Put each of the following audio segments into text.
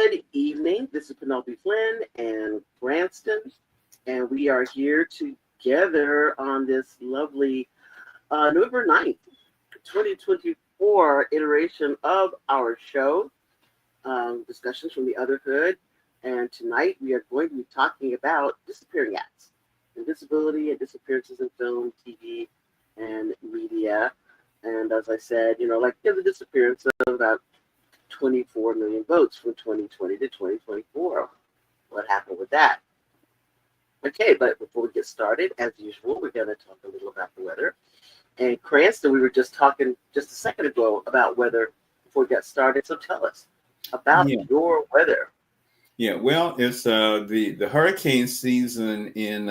Good evening. This is Penelope Flynn and Branston, and we are here together on this lovely November 9th, 2024 iteration of our show, Discussions from the Otherhood. And tonight we are going to be talking about disappearing acts, invisibility and disappearances in film, TV, and media. And as I said, the disappearance of about 24 million votes from 2020 to 2024. What happened with that? Okay, but before we get started, as usual, we're going to talk a little about the weather. And Cranston, we were just talking just a second ago about weather before we got started. So tell us about your weather. Yeah, well, it's the hurricane season in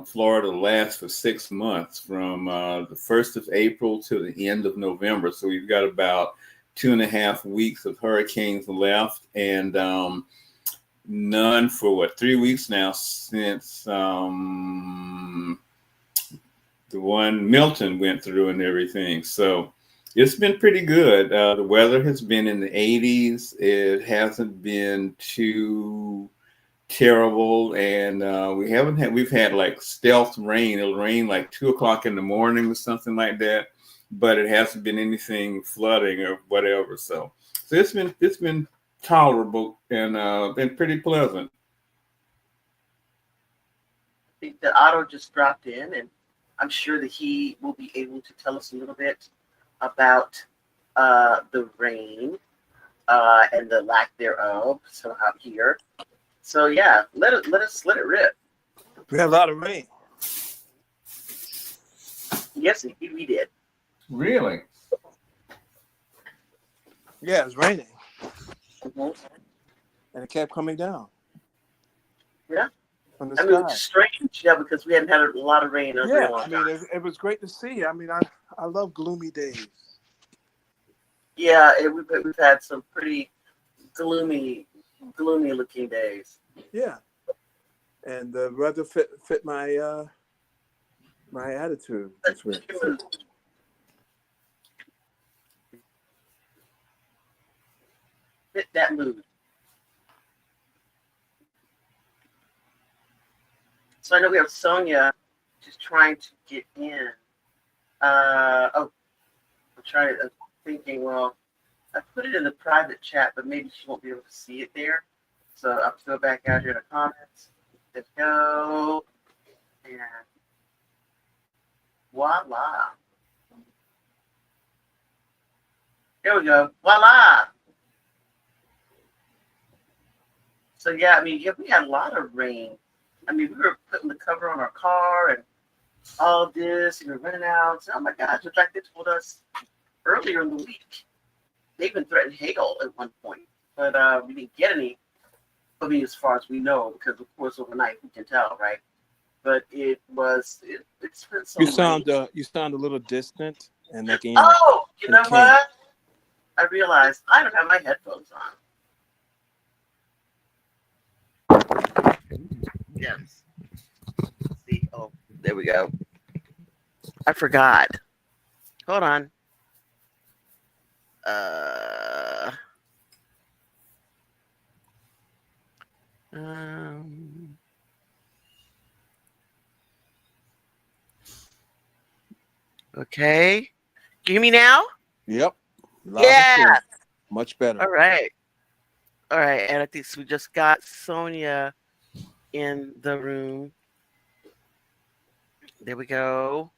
Florida lasts for 6 months, from the 1st of April to the end of November. So we've got about 2.5 weeks of hurricanes left, and none for 3 weeks now since the one Milton went through and everything. So it's been pretty good. The weather has been in the 80s. It hasn't been too terrible, and we've had like stealth rain. It'll rain like 2 o'clock in the morning or something like that, but it hasn't been anything flooding or whatever. So it's been tolerable and been pretty pleasant. I think that Otto just dropped in, and I'm sure that he will be able to tell us a little bit about the rain and the lack thereof somehow here. So yeah, let it rip. We had a lot of rain. Yes, we did. Really? Yeah, it was raining. Mm-hmm. And it kept coming down. Yeah. From the sky. It's strange, because we hadn't had a lot of rain. It was great to see. I love gloomy days. Yeah, we've had some pretty gloomy looking days. Yeah, and the weather fit my my attitude this week. Fit that mood. So I know we have Sonia just trying to get in. I'm thinking, well, I put it in the private chat, but maybe she won't be able to see it there. So I'll have to go back out here in the comments. Let's go. And voila. There we go. Voila. So yeah, we had a lot of rain. We were putting the cover on our car and all this, and we're running out. So, oh my gosh, in fact, they told us earlier in the week, they even threatened hail at one point, but we didn't get any. As far as we know, because of course overnight we can tell, right? But it's been so. You sound a little distant, and like you know what? I realized I don't have my headphones on. Yes. See, there we go. I forgot. Hold on. Okay. Can you hear me now? Yep. Yeah. Much better. All right. And I think we just got Sonia in the room. There we go.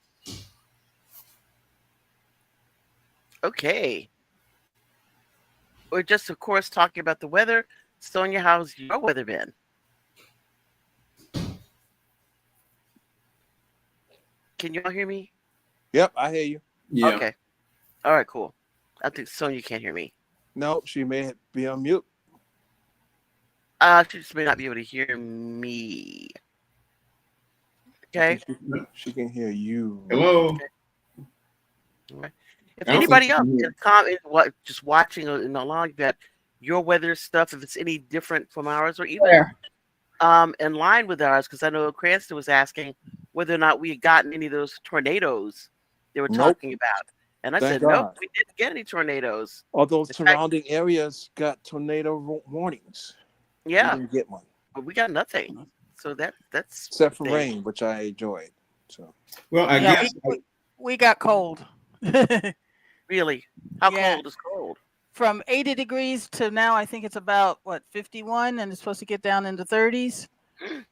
Okay. We're just, of course, talking about the weather. Sonia, how's your weather been? Can you all hear me? Yep, I hear you. Yeah. Okay. All right, cool. I think Sonia can't hear me. No, she may be on mute. She just may not be able to hear me. Okay. She can hear you. Hello. Okay. If anybody else can comment, just watching along that, your weather stuff, if it's any different from ours or even in line with ours, because I know Cranston was asking whether or not we had gotten any of those tornadoes they were talking about. And I said, nope, we didn't get any tornadoes. All those surrounding areas got tornado warnings. We Yeah, didn't get one, but we got nothing. So that's except the for thing. rain, which I enjoyed. So Well, I Yeah, guess we got cold. Really, how Yeah. cold is cold? From 80 degrees to now, I think it's about 51, and it's supposed to get down into 30s.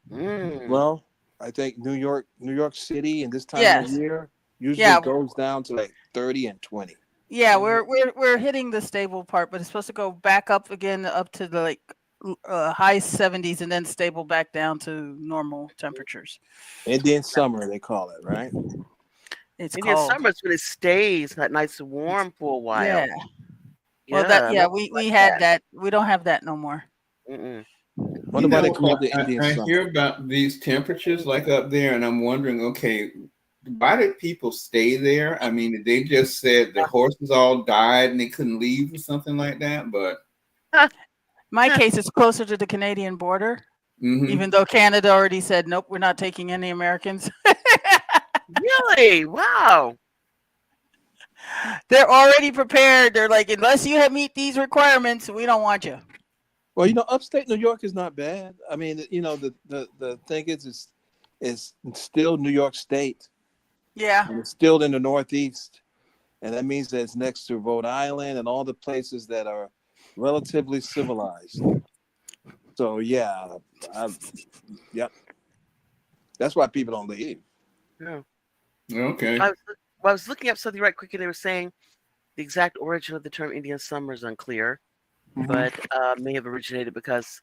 Mm. well, I think New York City, and this time of Yes. year usually Yeah. goes down to like 30 and 20. Yeah, we're hitting the stable part, but it's supposed to go back up again up to the high 70s and then stable back down to normal temperatures. Indian summer, they call it, right? It's Indian cold. summer is when it stays that nice and warm for a while. Yeah. Well, Nothing we like had that. We don't have that no more. Mm-mm. Wonder why they call it the I, Indian I summer. hear about these temperatures like up there, and I'm wondering, okay, why did people stay there? I mean, they just said the horses all died and they couldn't leave or something like that, but My case is closer to the Canadian border, even though Canada already said, nope, we're not taking any Americans. Really? Wow. They're already prepared. They're like, unless you meet these requirements, we don't want you. Well, upstate New York is not bad. I mean, the thing is it's still New York State, Yeah. and it's still in the Northeast, and that means that it's next to Rhode Island and all the places that are relatively civilized. So yeah, yep. That's why people don't leave. Yeah. okay. I was looking up something right quick, and they were saying the exact origin of the term Indian summer is unclear, but may have originated because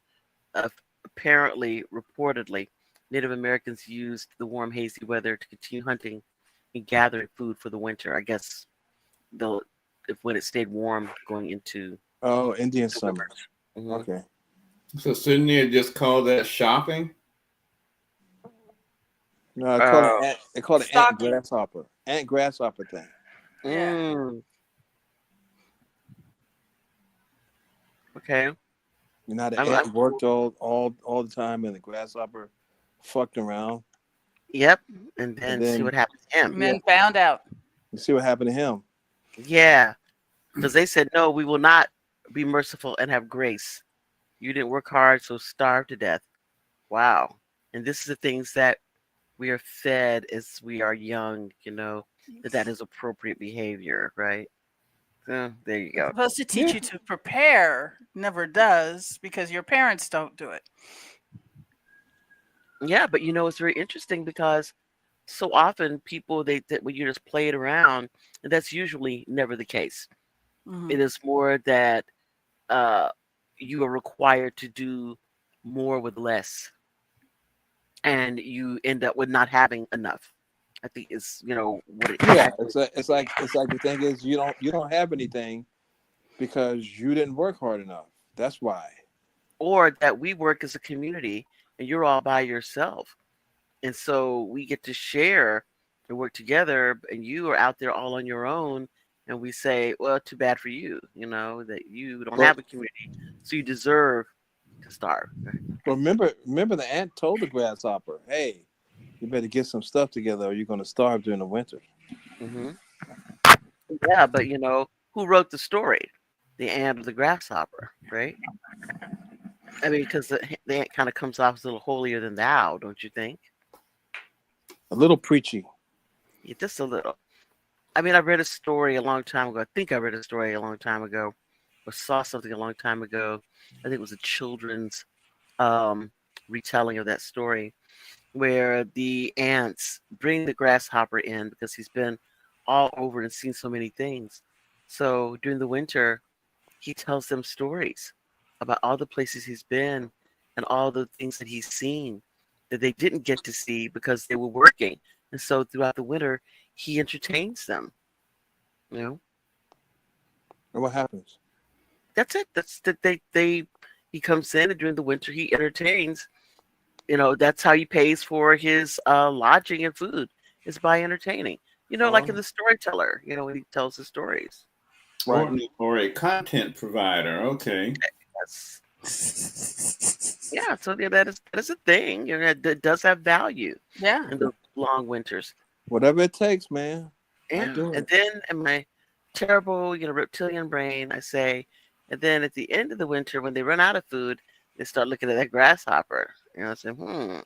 of reportedly, Native Americans used the warm, hazy weather to continue hunting and gathering food for the winter. I guess when it stayed warm going into Indian the summer. Mm-hmm. Okay. So shouldn't they just call that shopping? No, they call it ant grasshopper. Ant grasshopper thing. Yeah. Mm. Okay. You know, the ant worked all the time, and the grasshopper fucked around. Yep. And then see what happened to him. And then found out. You see what happened to him. Yeah. Because they said, no, we will not be merciful and have grace. You didn't work hard, so starve to death. Wow. And this is the things that we are fed as we are young, that is appropriate behavior, right? So there you go. It's supposed to teach you to prepare. Never does, because your parents don't do it. Yeah, but it's very interesting because so often people when you just play it around, and that's usually never the case. Mhm. It is more that you are required to do more with less, and you end up with not having enough. I think it's what it Yeah, it's like the thing is you don't have anything because you didn't work hard enough. That's why. or that we work as a community and you're all by yourself, and so we get to share and work together, and you are out there all on your own, and we say, well, too bad for you, that you don't have a community, so you deserve to starve. Remember the ant told the grasshopper, "Hey, you better get some stuff together, or you're going to starve during the winter." Mm-hmm. Yeah, but who wrote the story? The ant or the grasshopper, right? I mean, because the ant kind of comes off as a little holier than thou, don't you think? A little preachy. Yeah, just a little. I mean, I read a story a long time ago. I think I read a story a long time ago, or saw something a long time ago. I think it was a children's retelling of that story, where the ants bring the grasshopper in because he's been all over and seen so many things. So during the winter, he tells them stories about all the places he's been and all the things that he's seen that they didn't get to see because they were working. And so throughout the winter, he entertains them. And what happens? That's it. That's that he comes in, and during the winter he entertains. That's how he pays for his lodging and food, is by entertaining. Like in the storyteller, when he tells his stories. Or a content provider. Okay. Yes. Yeah, so that is a thing. That does have value. Yeah. In the long winters. Whatever it takes, man. Yeah. And then in my terrible, reptilian brain, I say, and then at the end of the winter, when they run out of food, they start looking at that grasshopper. You know, saying, me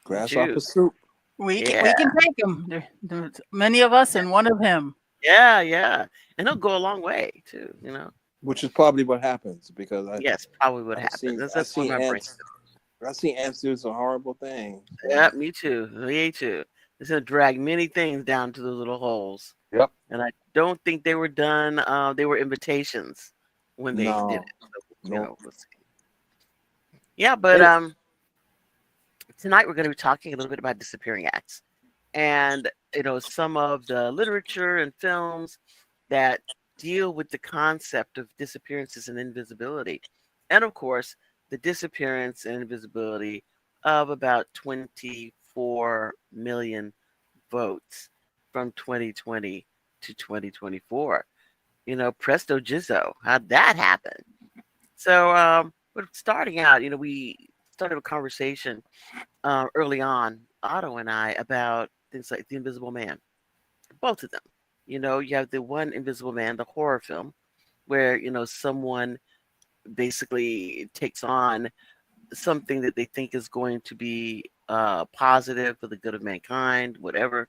Grasshopper too. soup. We Yeah, can take him. There's many of us and one of him. yeah. And he'll go a long way too, you know. Which is probably what happens because Yes, probably what I've happens. seen That's one of my brain. I've seen ants do some horrible things. Yeah, me too. Me too. It's gonna drag many things down to those little holes. Yep. And I don't think they were done. They were invitations when they did No. it. So, you No. know, we'll see. Yeah, but tonight we're going to be talking a little bit about disappearing acts, and you know, some of the literature and films that deal with the concept of disappearances and invisibility, and of course, the disappearance and invisibility of about 24 million votes from 2020 to 2024. You know, presto gizzo, how'd that happen? So, we're starting out, you know, we started a conversation early on, Otto and I, about things like The Invisible Man, both of them. You know, you have the one Invisible Man, the horror film, where, you know, someone basically takes on something that they think is going to be positive for the good of mankind, whatever.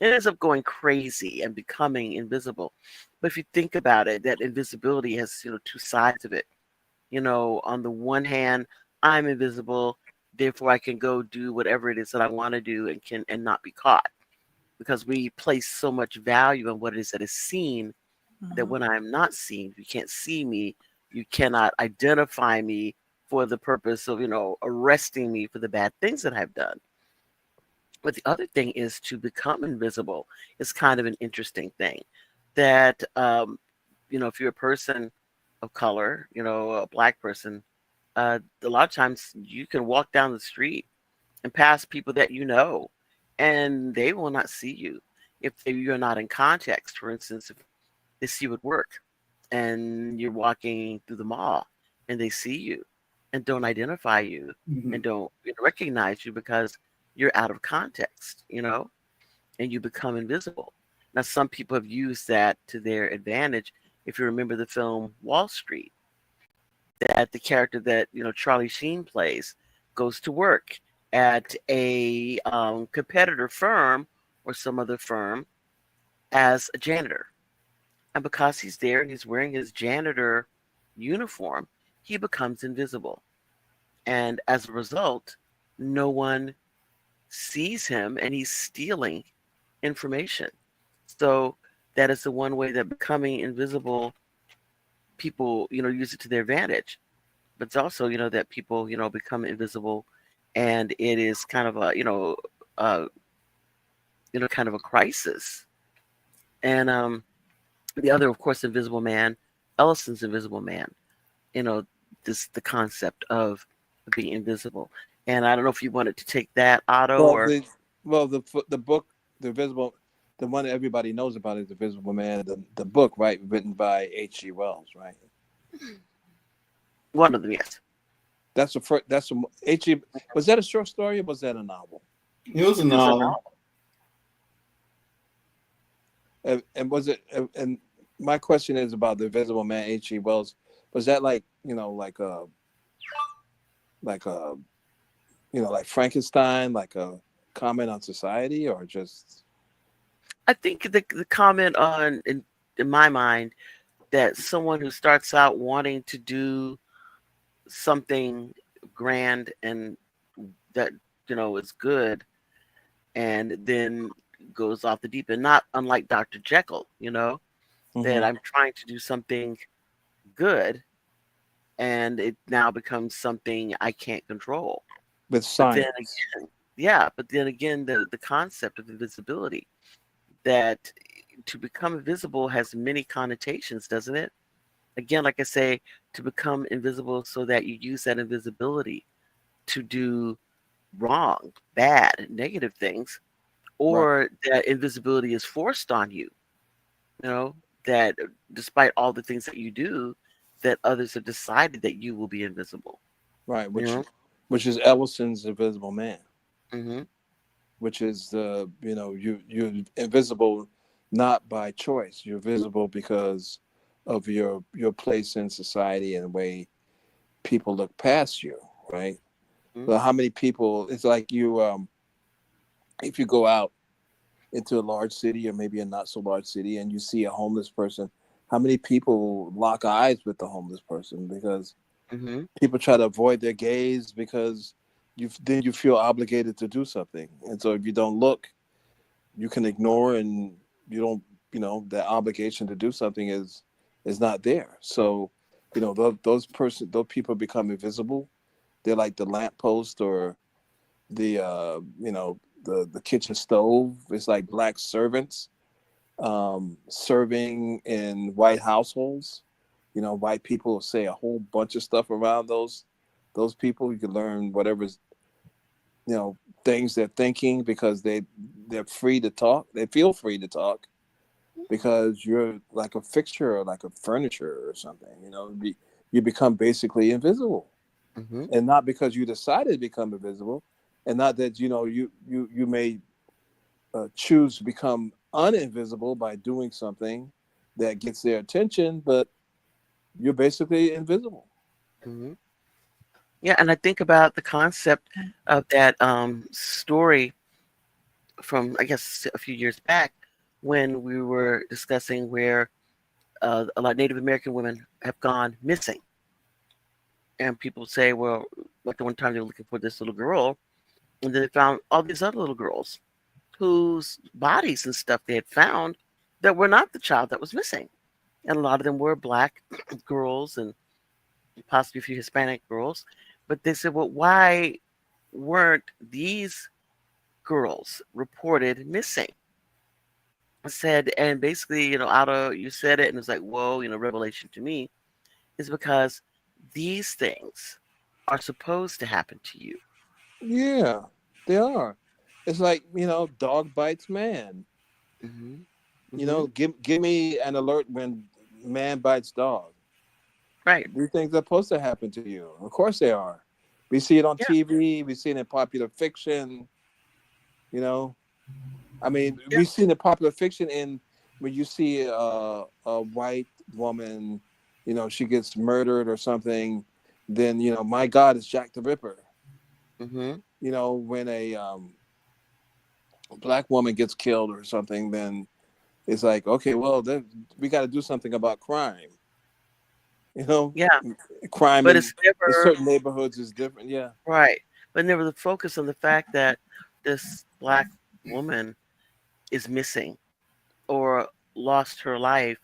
It ends up going crazy and becoming invisible. But if you think about it, that invisibility has, you know, two sides of it. You know, on the one hand, I'm invisible, therefore I can go do whatever it is that I want to do and not be caught. Because we place so much value on what it is that is seen that Mhm. when I am not seen, you can't see me, you cannot identify me for the purpose of, you know, arresting me for the bad things that I've done. But the other thing is to become invisible is kind of an interesting thing. That you know, if you're a person of color, you know, a black person, a lot of times you can walk down the street and pass people that you know, and they will not see you if you're not in context. For instance, if they see you at work and you're walking through the mall and they see you and don't identify you Mhm. and don't recognize you because you're out of context, you know, and you become invisible. Now, some people have used that to their advantage. If you remember the film Wall Street, that the character that, you know, Charlie Sheen plays goes to work at a competitor firm or some other firm as a janitor. And because he's there and he's wearing his janitor uniform, he becomes invisible. And as a result, no one sees him and he's stealing information. So that is the one way that becoming invisible, people, you know, use it to their advantage. But it's also, you know, that people, you know, become invisible and it is kind of a, uh, kind of a crisis. And the other, of course, Invisible Man, Ellison's Invisible Man, you know, the concept of being invisible. And I don't know if you wanted to take that, Otto, Well, or the book, the visible, the one that everybody knows about is the Visible Man. The book, right, written by H.G. Wells, right? one of them, yes. That's the first. That's a H.G. Was that a short story or was that a novel? It was a It was a novel. And was it? And my question is about the Visible Man, H.G. Wells. Was that like like a like Frankenstein, like a comment on society, or just? I think the comment on in my mind that someone who starts out wanting to do something grand and that, you know, is good and then goes off the deep end, not unlike Dr. Jekyll, you know, that Mhm. I'm trying to do something good and it now becomes something I can't control. With But then science, again, yeah, but then again, the concept of invisibility, that to become invisible has many connotations, doesn't it? Again, like I say, to become invisible so that you use that invisibility to do wrong, bad, negative things, right? or that invisibility is forced on you, you know, that despite all the things that you do, that others have decided that you will be invisible, Right, you know? which is Ellison's Invisible Man, Hmm. which is the you're invisible not by choice. You're visible because of your place in society and the way people look past you. right? Mhm. So how many people? It's like you, if you go out into a large city or maybe a not so large city and you see a homeless person, how many people lock eyes with the homeless person because Mhm. people try to avoid their gaze because you feel obligated to do something, and so if you don't look, you can ignore, and you don't, that obligation to do something is not there. So those people become invisible. They're like the lamppost or the the kitchen stove. It's like black servants serving in white households. White people say a whole bunch of stuff around those people. You can learn whatever's things they're thinking because they're free to talk. They feel free to talk because you're like a fixture or like a furniture or something. You become basically invisible, Mhm. and not because you decided to become invisible, and not that you may choose to become uninvisible by doing something that gets their attention, but you're basically invisible. Mhm. Yeah, and I think about the concept of that story from, I guess, a few years back when we were discussing where a lot of Native American women have gone missing. And people say, well, like the one time they were looking for this little girl, and then they found all these other little girls whose bodies and stuff they had found that were not the child that was missing. And a lot of them were black girls and possibly a few Hispanic girls. But they said, well, why weren't these girls reported missing? I said, and basically, out of you said it, and it's like, whoa, revelation to me is because these things are supposed to happen to you. Yeah, they are. It's like, dog bites man. Hmm. Hmm. Give me an alert when man bites dog. Right. These things are supposed to happen to you. Of course they are. We see it on Yeah. TV. We see it in popular fiction. You know, I mean, Yeah. we see it in popular fiction. And when you see a white woman, she gets murdered or something, then my God, it's Jack the Ripper. Hmm. When a black woman gets killed or something, then it's like, okay, well, we got to do something about crime. You know, Yeah. crime But it's in never certain neighborhoods is different. Yeah, right. But never the focus on the fact that this black woman is missing or lost her life.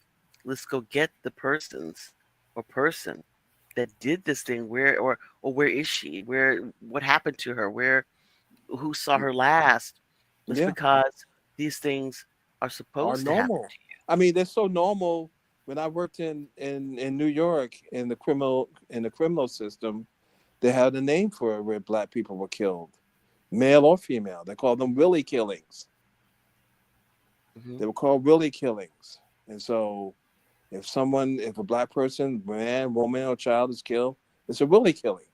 Let's go get the person that did this thing. Where where is she? What happened to her? Who saw her last? It's yeah, because these things are are supposed to happen normal. I mean, they're so normal. When I worked in New York in the criminal system, they had a name for it where black people were killed, male or female. They called them Willie killings. to you. They were called Willie killings. And so, if a black person, man, woman, or child is killed, it's a Willie killing.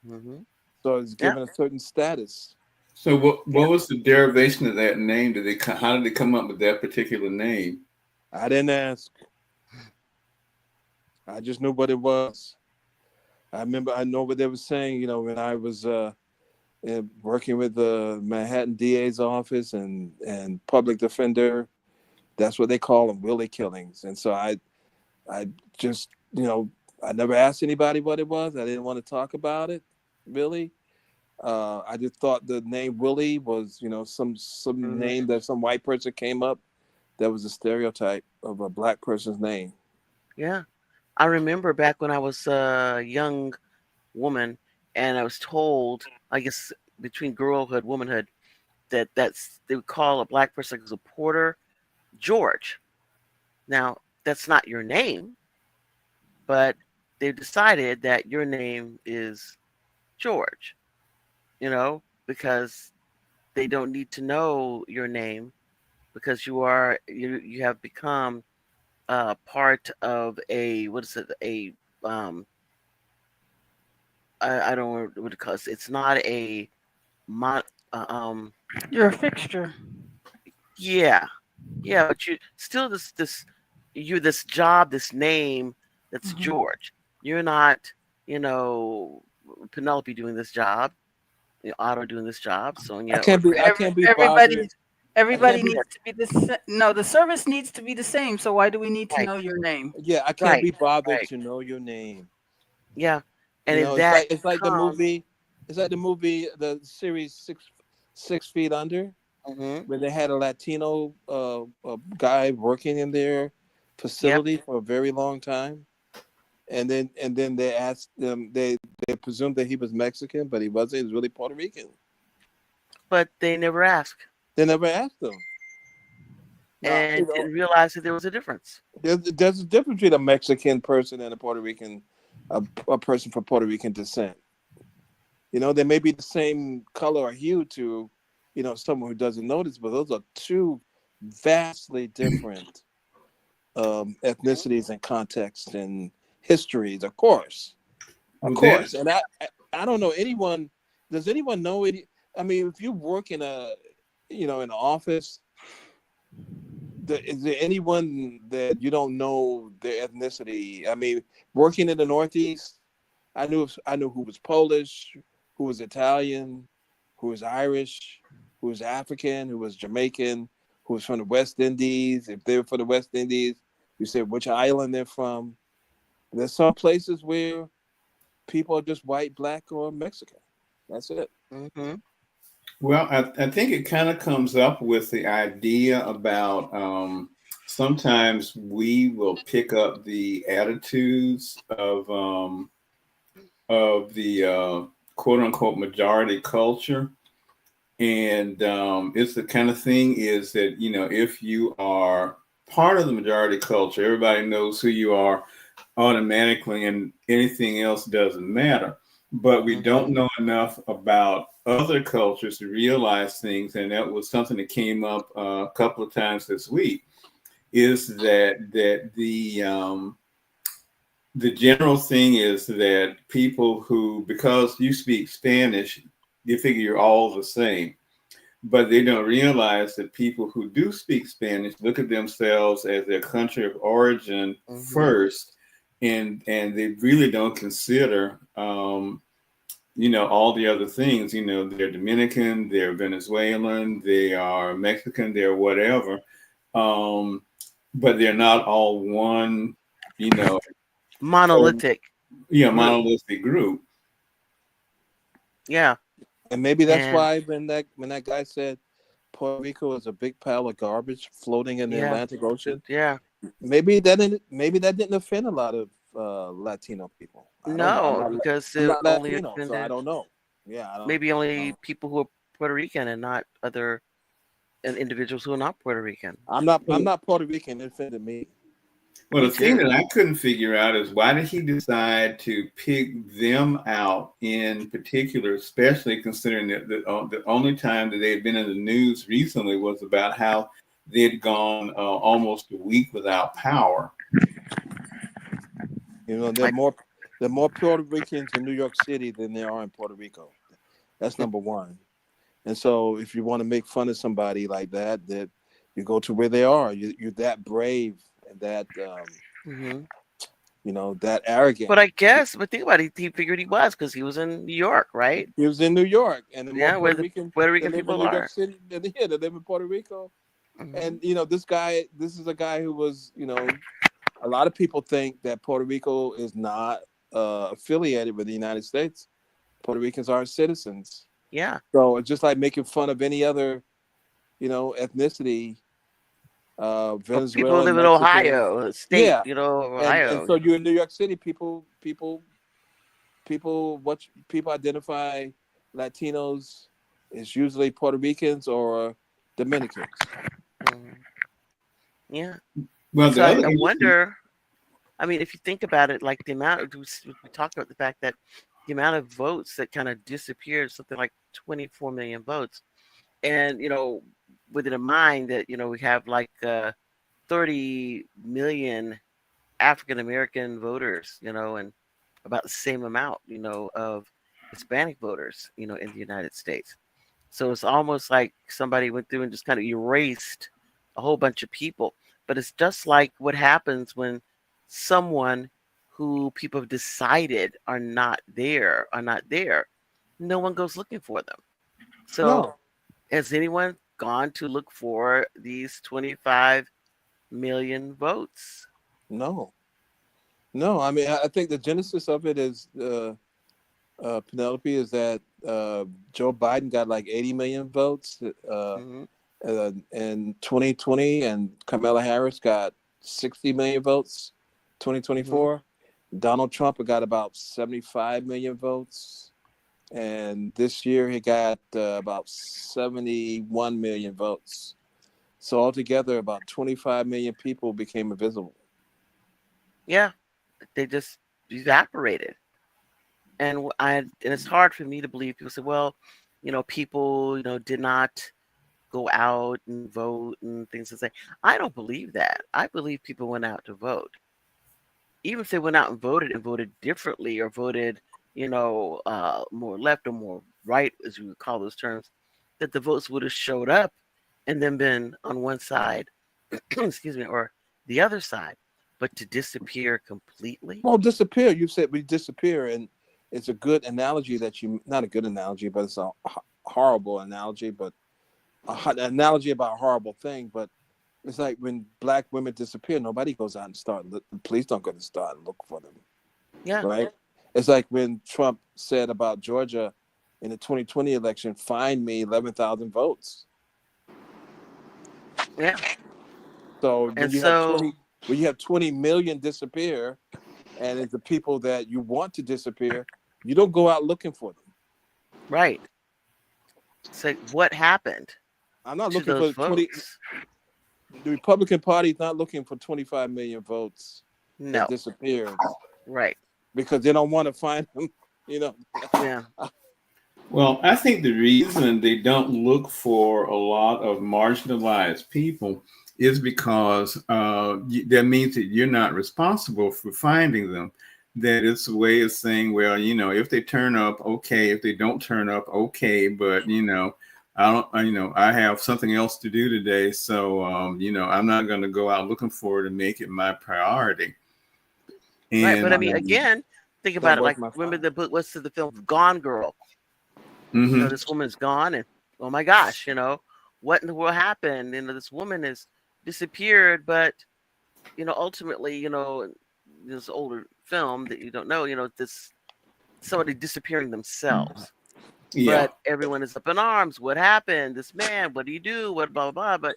Hmm. So it's Yeah. given a certain status. So Yeah. what was the derivation of that name? How did they come up with that particular name? I didn't ask. I just knew what it was. I know what they were saying, when I was working with the Manhattan DA's office and public defender. That's what they call them, Willie killings. And so I just, I never asked anybody what it was. I didn't want to talk about it, really. I just thought the name Willie was, some Hmm. name that some white person came up that was a stereotype of a black person's name. Yeah. I remember back when I was a young woman and I was told, I guess between girlhood, womanhood, that's they would call a black person as a porter George. Now, that's not your name, but they've decided that your name is George, because they don't need to know your name because you have become part of a what is it um I don't know what to call it. It's not a mon You're a fixture. yeah, yeah, but you still this job, this name that's Hmm. George. You're not, you know Penelope doing this job, Otto doing this job, Sonia. I can't be Everybody, bothered. everybody I can't be- needs to be the same. No, the service needs to be the same. So why do we need to Right. know your name? Yeah, I can't Right, be bothered right. to know your name. Yeah, and You in know, that it's like the comes, movie. It's like the movie, the series 6 Feet Under, mhm, where they had a Latino guy working in their yep. facility for a very long time, and then they asked them. They presumed that he was Mexican, but he wasn't. He was really Puerto Rican. But they never asked They never asked him. Now, and didn't realize that there was a difference. there's a difference between a Mexican person and a Puerto Rican, a person from Puerto Rican descent. They may be the same color or hue to, someone who doesn't notice, but those are two vastly different ethnicities and contexts and histories, of course. Of Well, course. And I don't know anyone. Does anyone know any? I mean, if you work in in an office, is there anyone that you don't know their ethnicity? I mean, working in the Northeast, I knew who was Polish, who was Italian, who was Irish, who was African, who was Jamaican, who was from the West Indies. If they were from the West Indies, you said which island they're from. There's some places where people are just white, black, or Mexican. That's it. Mm-hmm. Well, I think it kind of comes up with the idea about sometimes we will pick up the attitudes of the quote unquote majority culture. And it's the kind of thing is that, if you are part of the majority culture, everybody knows who you are automatically and anything else doesn't matter. But we don't know enough about other cultures to realize things. And that was something that came up a couple of times this week, is that the general thing is that people who, because you speak Spanish, you figure you're all the same. But they don't realize that people who do speak Spanish look at themselves as their country of origin first, and they really don't consider, all the other things. They're Dominican, they're Venezuelan, they are Mexican, they're whatever, but they're not all one, Monolithic. monolithic group. Yeah. And maybe that's why when that guy said Puerto Rico is a big pile of garbage floating in the Atlantic Ocean, maybe that didn't offend a lot of Latino people. Because I'm not only Latino, offended, so I don't know. Yeah, I don't. Maybe only people who are Puerto Rican and not other individuals who are not Puerto Rican. I'm not Puerto Rican. It offended me. Well, the thing that I couldn't figure out is why did he decide to pick them out in particular, especially considering that the only time that they had been in the news recently was about how they had gone almost a week without power. There are more Puerto Ricans in New York City than there are in Puerto Rico. That's number one. And so, if you want to make fun of somebody like that you go to where they are. You're that brave and that that arrogant. But think about it. He figured he was, because he was in New York, right? He was in New York, and the more where the Puerto Rican people in New are. York City, they live in Puerto Rico. And this is a guy who was, a lot of people think that Puerto Rico is not affiliated with the United States. Puerto Ricans are citizens. Yeah. So it's just like making fun of any other, ethnicity. Venezuela, people live in Ohio State, Ohio. And so you're in New York City. People identify Latinos as usually Puerto Ricans or Dominicans. Yeah. Well, so I wonder. I mean, if you think about it, like the amount we talked about the fact that the amount of votes that kind of disappeared, something like 24 million votes, and with it in mind that we have like 30 million African American voters, and about the same amount, of Hispanic voters, in the United States. So it's almost like somebody went through and just kind of erased a whole bunch of people. But it's just like what happens when someone who people have decided are not there, no one goes looking for them. So No, has anyone gone to look for these 25 million votes? no, no. I mean, I think the genesis of it is Penelope is that Joe Biden got like 80 million votes Hmm. in 2020, and Kamala Harris got 60 million votes 2024. Donald Trump got about 75 million votes, and this year he got about 71 million votes. So altogether, about 25 million people became invisible. Yeah, they just evaporated. And it's hard for me to believe. People say, well, people, did not go out and vote and things like that. I don't believe that. I believe people went out to vote. Even if they went out and voted differently or voted, more left or more right, as you would call those terms, that the votes would have showed up and then been on one side, excuse me, or the other side. But to disappear completely? Well, disappear. You said we disappear, and it's a good analogy that you, not a good analogy, but it's a horrible analogy, but an analogy about a horrible thing. But it's like when black women disappear, nobody goes out and the police don't go to start and look for them, Yeah. right? It's like when Trump said about Georgia in the 2020 election, find me 11,000 votes. Yeah. So when And you have so, 20 million disappear, and it's the people that you want to disappear, you don't go out looking for them. right. So what happened I'm not to looking those for 20. votes? The Republican Party is not looking for 25 million votes that No. disappeared Right. because they don't want to find them. You know. Yeah. Well, I think the reason they don't look for a lot of marginalized people is because that means that you're not responsible for finding them. That it's a way of saying, well, if they turn up, okay. If they don't turn up, okay. But I have something else to do today, so I'm not going to go out looking for it and make it my priority. Right. But And I mean, again, think Not about it. worth Like, my remember time. the book? What's the film? Gone Girl. mhm. This woman's gone, and oh my gosh, what in the world happened? This woman has disappeared, but ultimately, this older film that you don't know, this somebody disappearing themselves. Yeah. But everyone is up in arms. What happened? This man, what do you do? What blah blah blah. But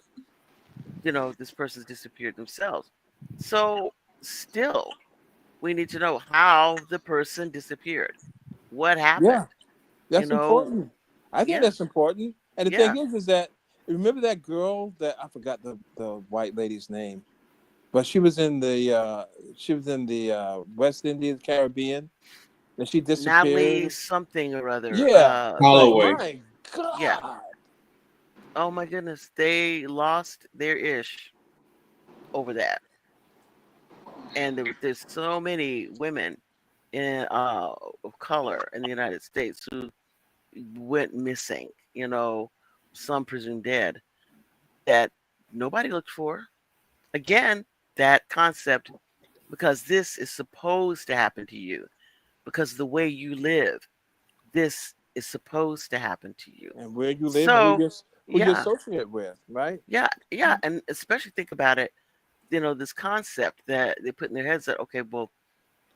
this person's disappeared themselves. So still, we need to know how the person disappeared. What Yeah, happened? You that's know, important. I think yeah, that's important. And the yeah. thing is that remember that girl that I forgot the white lady's name, but she was in the West Indies, Caribbean, and she Natalie disappeared. something or other. Yeah, it's like Holloway. my Yeah. God. Oh my goodness, they lost their ish over that, and there's so many women in of color in the United States who went missing. Some presumed dead that nobody looked for. Again, that concept, because this is supposed to happen to you, because the way you live, this is supposed to happen to you. And where you live and So, who you yeah, associate with, right? yeah, and especially think about it. This concept that they put in their heads that okay, well,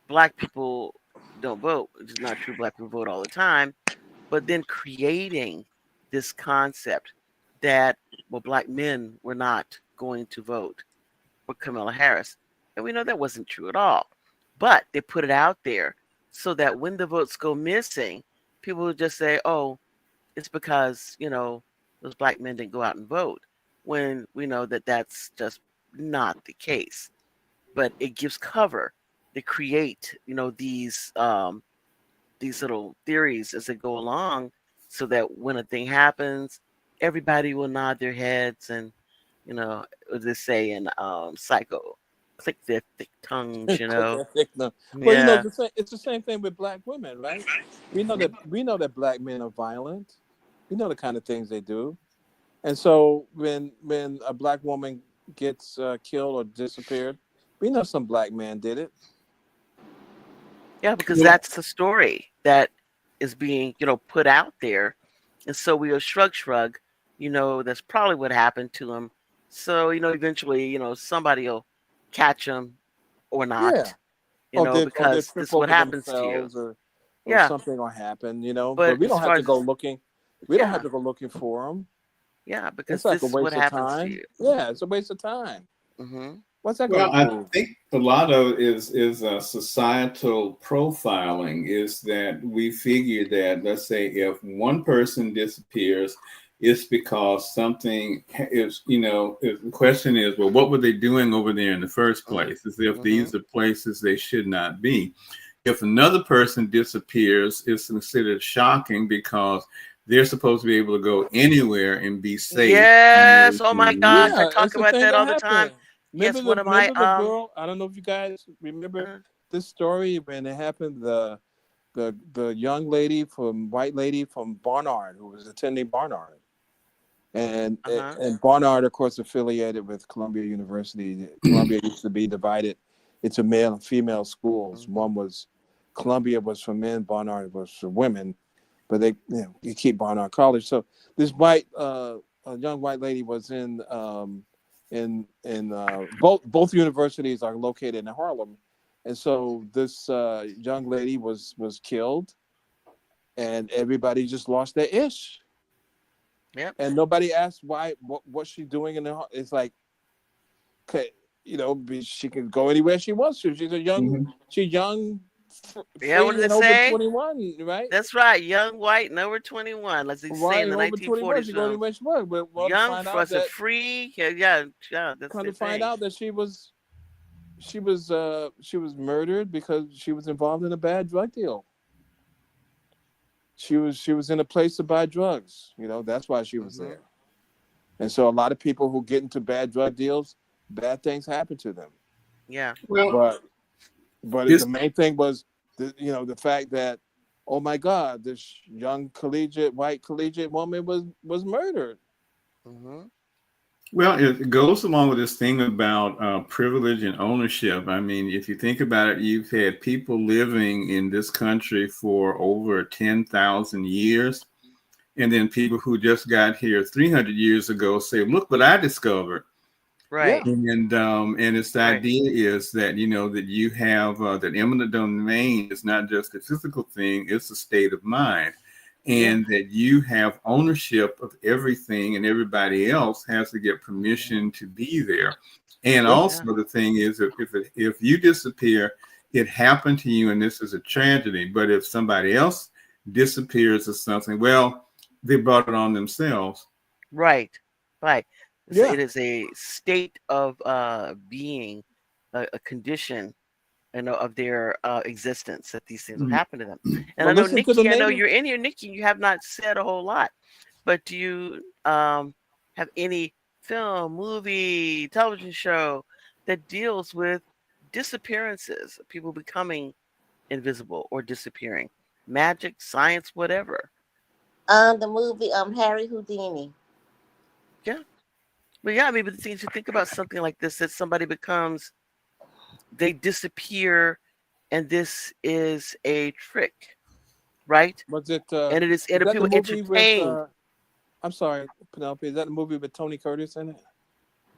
black people don't vote, which is not true. Black people vote all the time, but then creating this concept that well, black men were not going to vote for Kamala Harris, and we know that wasn't true at all. But they put it out there so that when the votes go missing, people would just say, "Oh, it's because those black men didn't go out and vote," when we know that that's just not the case. But it gives cover to create these little theories as they go along, so that when a thing happens, everybody will nod their heads and as they say in Psycho, click their thick tongues. Well, Yeah, it's the same thing with black women, right? We know that black men are violent. We know the kind of things they do, and so when a black woman gets killed or disappeared, we know some black man did it. Yeah, because Yeah. that's the story that is being, put out there. And so we'll shrug, that's probably what happened to him. So, eventually, somebody will catch him or Yeah. not, Or they because trip this is what over happens to you. themselves, or Yeah. something will happen, But But we as don't have far to as, go looking. We don't have yeah, to go looking for them. yeah, It's because like a this is what waste of happens to time. you. Yeah, it's a waste of time. Hmm. What's that going Well, to I prove? think a lot of it is societal profiling. Is that we figure that, let's say, if one person disappears, it's because something is, if the question is, well, what were they doing over there in the first place? As if Hmm. these are places they should not be. If another person disappears, it's considered shocking because they're supposed to be able to go anywhere and be safe in order Yes. Oh my to. gosh. I Yeah, talk it's the about thing that that all the time. happened. Yes. One of my, Remember the girl? I don't know if you guys remember uh, this story when it happened. The young lady white lady from Barnard who was attending Barnard, and uh-huh. and Barnard, of course, affiliated with Columbia University. Columbia used to be divided into male and female schools. Hmm. Columbia was for men, Barnard was for women, but you keep Barnard College. So this a young white lady was in both universities are located in Harlem, and so this young lady was killed, and everybody just lost their ish, Yep. and nobody asked why, what's she doing it's like, okay, she can go anywhere she wants to. Mhm. She's young, Yeah. What free, does it and over say? 21, right? That's right. Young, white, and over 21. As they say in Right, the over 21, 1940s she go film. anywhere she wants. But Young, so free. Yeah, yeah, yeah. That's come the to find thing. out that she was murdered because she was involved in a bad drug deal. She was in a place to buy drugs. That's why she was Hmm. there. And so a lot of people who get into bad drug deals, bad things happen to them. Yeah. Well, But the it's main thing was the fact that, oh my God, this young white collegiate woman was murdered. Hmm. Well, it goes along with this thing about privilege and ownership. I mean, if you think about it, you've had people living in this country for over 10,000 years. And then people who just got here 300 years ago say, look what I discovered. Yeah, Right. And it's the Right. idea is that, that you have that eminent domain is not just a physical thing, it's a state of mind. Yeah. And that you have ownership of everything, and everybody else has to get permission to be there. And yeah, Yeah. also the thing is, if you disappear, it happened to you, and this is a tragedy. But if somebody else disappears or something, well, they brought it on themselves. Right. Right. So yeah. it is a state of being, a condition, of their existence that these things will Mhm. happen to them. And I Well, know listen to the Nikki, I know native. you're in here, Nikki. You have not said a whole lot, but do you have any film, movie, television show that deals with disappearances, people becoming invisible or disappearing, magic, science, whatever? The movie Harry Houdini. Yeah, but yeah, I mean, but the thing is, you think about something like this, that somebody becomes, they disappear, and this is a trick, right? Was it? And it is, Is and that the people movie with? entertained. I'm sorry, Penelope. Is that the movie with Tony Curtis in it?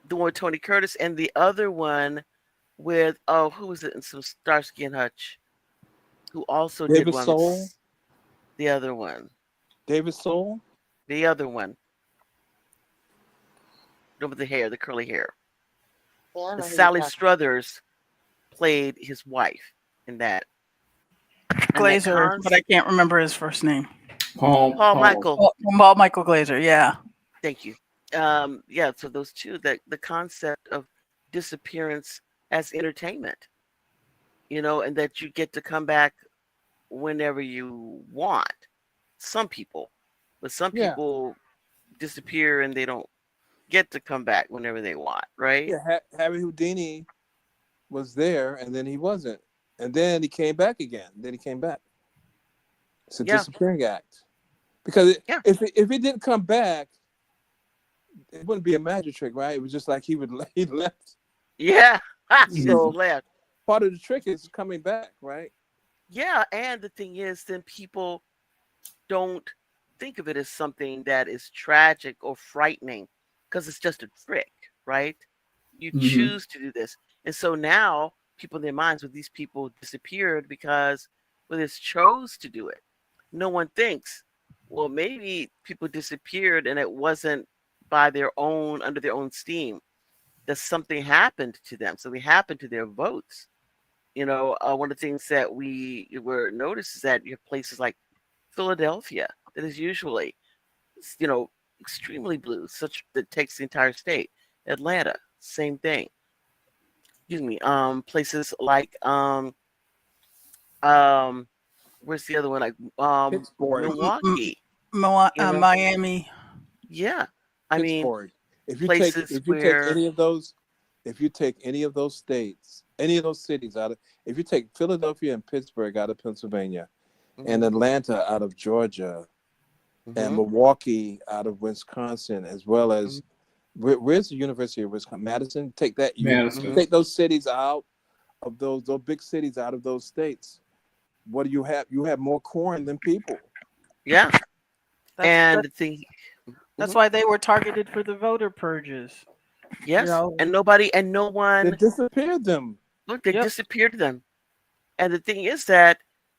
The one with Tony Curtis, and the other one with, oh, who was it in some Starsky and Hutch, who also did David Soul. once. The other one, David Soul. the other one, the one with the hair, the curly hair. Yeah, I And know who you're Sally talking. Struthers played his wife in that. And that Glazer, but I can't remember his first name. Paul Michael. Paul Michael Glazer. Yeah. Thank you. Yeah, so those two, that the concept of disappearance as entertainment, and that you get to come back whenever you want. Some people, but some Yeah, people disappear and they don't get to come back whenever they want, right? yeah. Harry Houdini was there, and then he wasn't, and then he came back again. Then he came back. It's a Yeah, disappearing act. Because yeah, if he didn't come back, it wouldn't be a magic trick, right? It was just like he left. yeah. He just So left. part of the trick is coming back, right? Yeah, and the thing is, then people don't think of it as something that is tragic or frightening because it's just a trick, right? You Hmm. choose to do this. And so now people in their minds, well, these people disappeared because, well, they chose to do it. No one thinks, well, maybe people disappeared and it wasn't by their own, under their own steam, that something happened to them. Something happened to their votes. One of the things that we were noticed is that you have places like Philadelphia that is usually, you know, extremely blue, such that takes the entire state. Atlanta, same thing. Excuse me. Places like um, where's the other one? Like Pittsburgh. Milwaukee. You know, Miami. yeah. I mean, Pittsburgh. places If you take where any of those, if you take any of those states, any of those cities out of, if you take Philadelphia and Pittsburgh out of Pennsylvania, and hmm Atlanta out of Georgia, and hmm Milwaukee out of Wisconsin, as well hmm as where's the University of Wisconsin? Madison. Take that. You Madison. hmm take those cities out of those big cities out of those states. What do you have? You have more corn than people. yeah. That's And that, the thing, that's mhm, why they were targeted for the voter purges. You yes, know. and nobody and no They one disappeared them. look. They Yep. disappeared them. And the thing is that,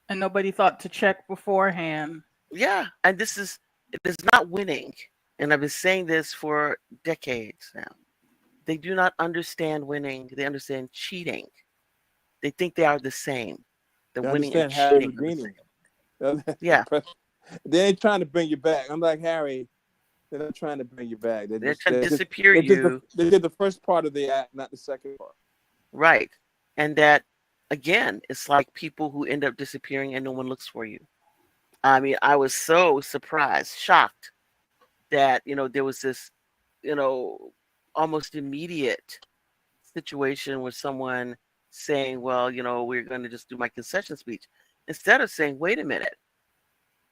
And nobody thought to check beforehand. yeah, and it is not winning. And I've been saying this for decades now. They do not understand winning. They understand cheating. They think they are the same. The You winning and understand Harry cheating are the Houdini? same. Yeah, They ain't trying to bring you back. I'm like Harry. They're not trying to bring you back. they're trying to disappear They you, did the first part of the act, not the second part. right? And that, again, it's like people who end up disappearing and no one looks for you. I mean, I was so surprised, shocked that there was this, you know, almost immediate situation with someone saying, well, we're going to just do my concession speech, instead of saying, wait a minute,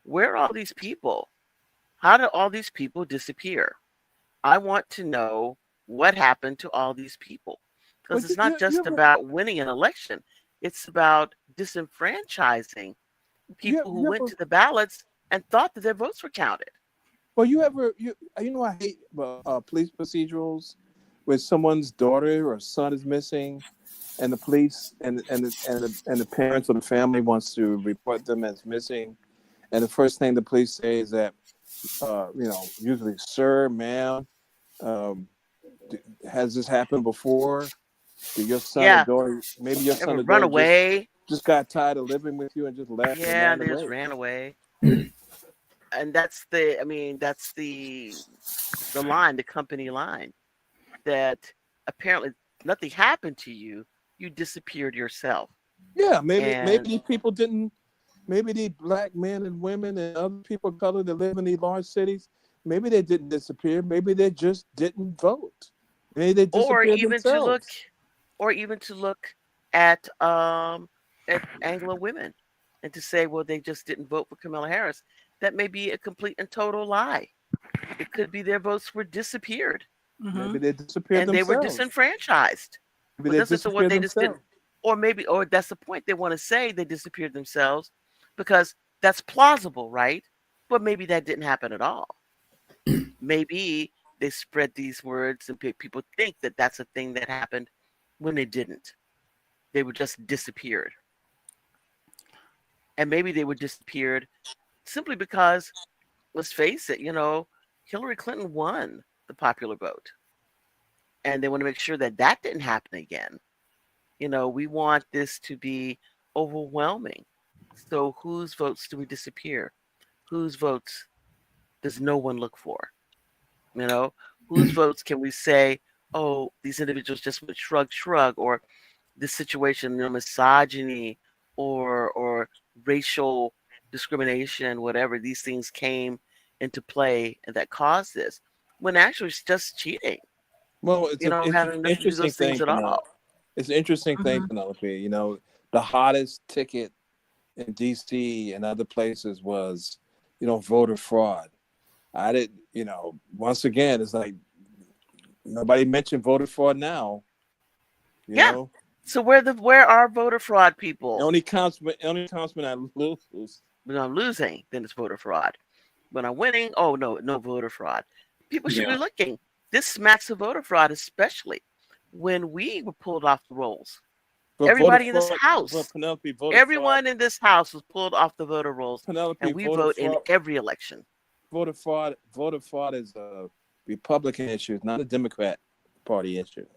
where are all these people? How did all these people disappear? I want to know what happened to all these people, Well, because it's not just about winning an election, it's about disenfranchising people who you went ever to the ballots and thought that their votes were counted. well you know I hate police procedurals where someone's daughter or son is missing, and the police and the parents or the family wants to report them as missing, and the first thing the police say is that usually, sir, ma'am, um, has this happened before? Did your son or Yeah, daughter, maybe your ever son or run daughter away? just got tired of living with you and just left and Yeah, ran and they just away? ran away. And that's the line, the company line, that apparently nothing happened to you. You disappeared yourself. Yeah, maybe And these people didn't. Maybe these black men and women and other people of color that live in these large cities, maybe they didn't disappear. Maybe they just didn't vote. Maybe they or disappeared even to look themselves. or even to look at Anglo women and to say, well, they just didn't vote for Kamala Harris. That may be a complete and total lie. It could be their votes were disappeared Hmm. Maybe they disappeared and they were themselves. disenfranchised. Maybe But they that's the what disappeared they just didn't, themselves. or that's the point. They want to say they disappeared themselves because that's plausible, right? But maybe that didn't happen at all. Maybe they spread these words and people think that that's a thing that happened when it didn't. They were just disappeared. And maybe they were disappeared simply because, let's face it, Hillary Clinton won the popular vote. And they want to make sure that that didn't happen again. We want this to be overwhelming. So whose votes do we disappear? Whose votes does no one look for? Whose votes can we say, oh, these individuals just went shrug, or this situation, misogyny or racial discrimination, whatever, these things came into play and that caused this, when actually it's just cheating, Well, it's an having nothing to do with interesting those things thing, at all. Penelope. It's an interesting thing, Hmm. Penelope. The hottest ticket in DC and other places was, voter fraud. I did, once again, it's like nobody mentioned voter fraud now, you Yeah. know. So where are voter fraud It people? only counts when I lose. When I'm losing, then it's voter fraud. When I'm winning, oh no voter fraud. People should be Yeah. looking. This smacks of voter fraud, especially when we were pulled off the rolls. But voter Everybody in this fraud, house, but Penelope, everyone in this house was pulled off the voter rolls, Penelope, and we vote in every election. voter fraud is a Republican issue, it's not a Democrat Party issue.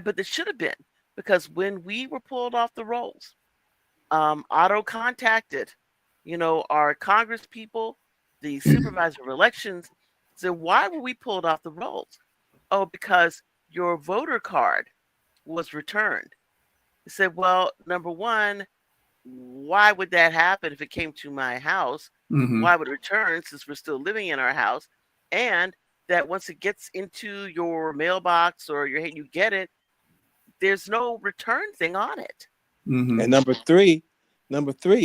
But it should have been, because when we were pulled off the rolls, Otto contacted, our Congress people, the supervisor of elections, said, why were we pulled off the rolls? Oh, because your voter card was returned. He said, well, number one, why would that happen if it came to my house? Mhm. Why would it return since we're still living in our house? And that once it gets into your mailbox or you get it, there's no return thing on it. Mhm. And number three,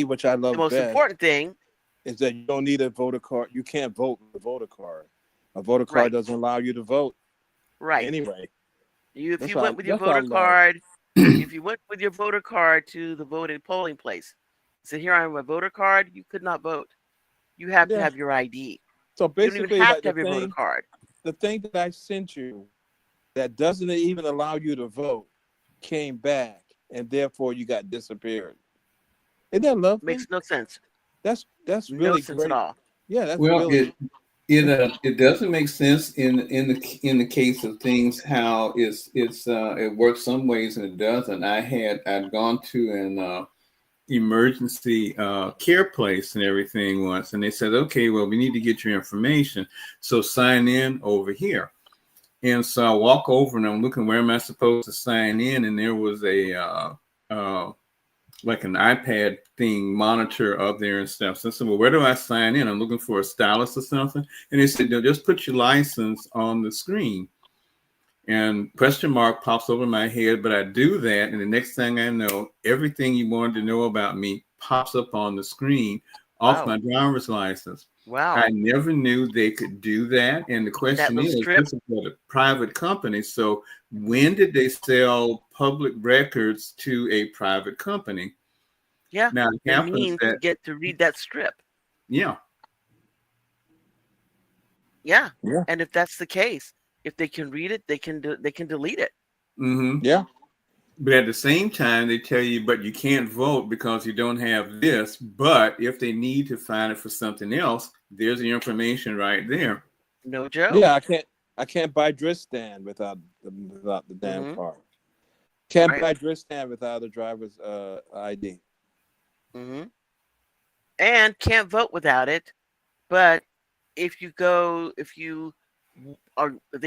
which I The love most best, important thing, is that you don't need a voter card. You can't vote with a voter card. A voter card Right. doesn't allow you to vote right? anyway. If you what went with your that's what I voter love. card, if you went with your voter card to the voting polling place, so here I am, my voter card, you could not vote. You have to Yeah. have your ID. So You don't even basically, have like to have your voter card. the thing that I sent you that doesn't even allow you to vote came back, and therefore you got disappeared. Isn't that lovely? Makes no sense. That's No really sense great. at all. Yeah, that's Well, really. it doesn't make sense in the case of things how it works some ways and it doesn't. I'd gone to an emergency care place and everything once, and they said, okay, well, we need to get your information, so sign in over here. And so I walk over and I'm looking, where am I supposed to sign in? And there was a like an iPad thing monitor up there and stuff. So I said, well, where do I sign in? I'm looking for a stylus or something. And they said, no, just put your license on the screen. And question mark pops over my head, but I do that. And the next thing I know, everything you wanted to know about me pops up on the screen off my driver's license. Wow. I never knew they could do that. And the question is, this is for a private company. So when did they sell public records to a private company? Yeah. Now it happens means that to get to read that strip. Yeah. Yeah. Yeah. And if that's the case, if they can read it, they can delete it. Mm-hmm. Yeah. But at the same time, they tell you, but you can't vote because you don't have this. But if they need to find it for something else, there's the information right there. No joke. Yeah, I can't buy Dristan without the damn card. Can't buy Dristan without the driver's ID. Mm-hmm. And can't vote without it. But if they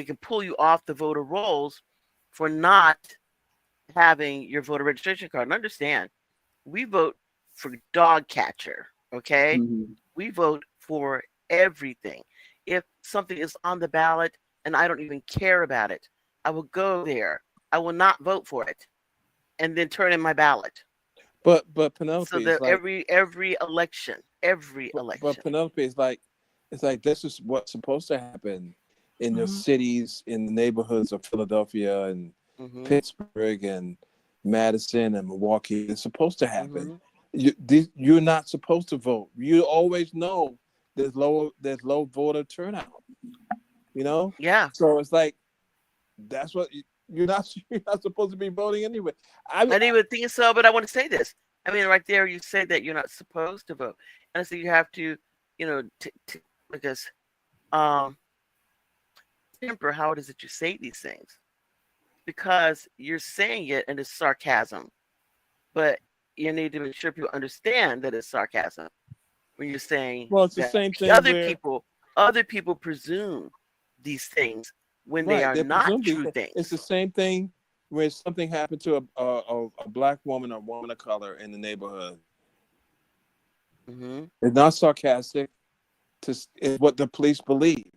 can pull you off the voter rolls for not having your voter registration card. And understand, we vote for dog catcher, okay? Mm-hmm. We vote for everything. If something is on the ballot and I don't even care about it, I will go there. I will not vote for it and then turn in my ballot. But Penelope, so that every election. But Penelope, it's like this is what's supposed to happen in the cities, in the neighborhoods of Philadelphia and Pittsburgh and Madison and Milwaukee. It's supposed to happen. You're not supposed to vote. You always know there's low voter turnout. Yeah. So it's like that's what you're not supposed to be voting anyway. I didn't even think so, but I want to say this. I mean, right there, you say that you're not supposed to vote, and so you have to, because temper how it is that you say these things, because you're saying it and it's sarcasm, but you need to make sure people understand that it's sarcasm when you're saying. Well, it's the same thing. Other people presume these things when they are not true things. It's the same thing when something happened to a black woman or woman of color in the neighborhood. It's not sarcastic. It's what the police believe.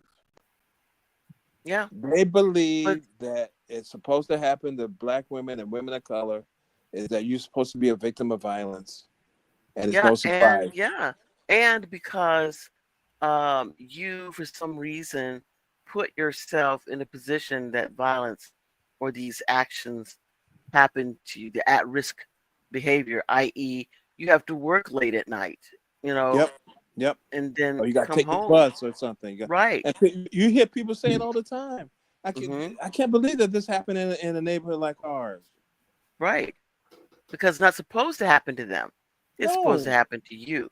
Yeah. They believe that it's supposed to happen to black women and women of color, is that you're supposed to be a victim of violence. And it's no surprise. And because you, for some reason, put yourself in a position that violence or these actions happen to you, the at-risk behavior, i.e., you have to work late at night, Yep. and then Or you got to come take the home. bus or something. Right. And you hear people say it all the time. Mhm. I can't believe that this happened in a neighborhood like ours. Right. Because it's not supposed to happen to them. It's supposed to No. happen to you.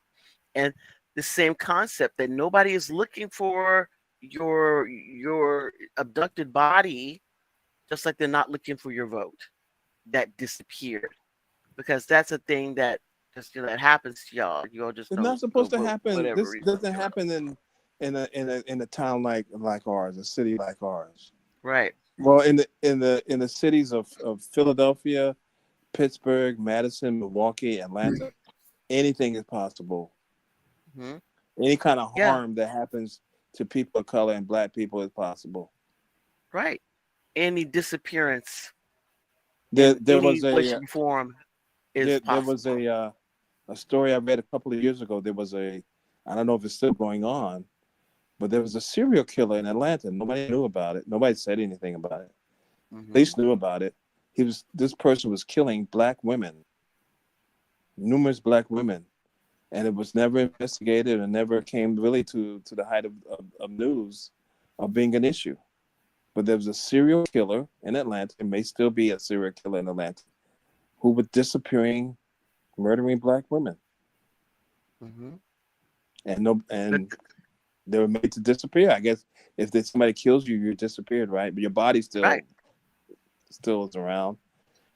And the same concept that nobody is looking for your abducted body, just like they're not looking for your vote that disappeared. Because that's a thing that just that happens to y'all. You all just It's don't not supposed go to vote for happen. whatever This reason. doesn't happen in a town like ours, a city like ours. Right. Well, in the cities of Philadelphia, Pittsburgh, Madison, Milwaukee, Atlanta, anything is possible. Hmm. Any kind of Yeah. harm that happens to people of color and black people is possible. Right. Any disappearance There in was any way, a shape, or form is there was possible. a story I read a couple of years ago. There was I don't know if it's still going on, but there was a serial killer in Atlanta. Nobody knew about it. Nobody said anything about it. Hmm. Police knew about it. This person was killing black women, numerous black women, and it was never investigated and never came really to the height of news of being an issue. But there was a serial killer in Atlanta, and may still be a serial killer in Atlanta, who was disappearing, murdering black women, Hmm. and they were made to disappear. I guess if somebody kills you, you're disappeared, right? But your body Right. still is around,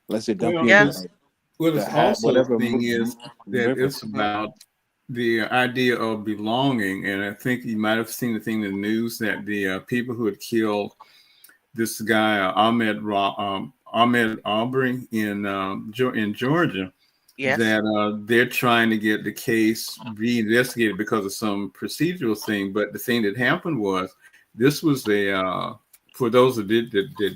unless they dump Well, you in Yeah. it's also the whatever thing is that river. it's about the idea of belonging, and I think you might have seen the thing in the news that the people who had killed this guy Ahmed Aubrey in Georgia, Yes. that they're trying to get the case reinvestigated because of some procedural thing. But the thing that happened was this was for those that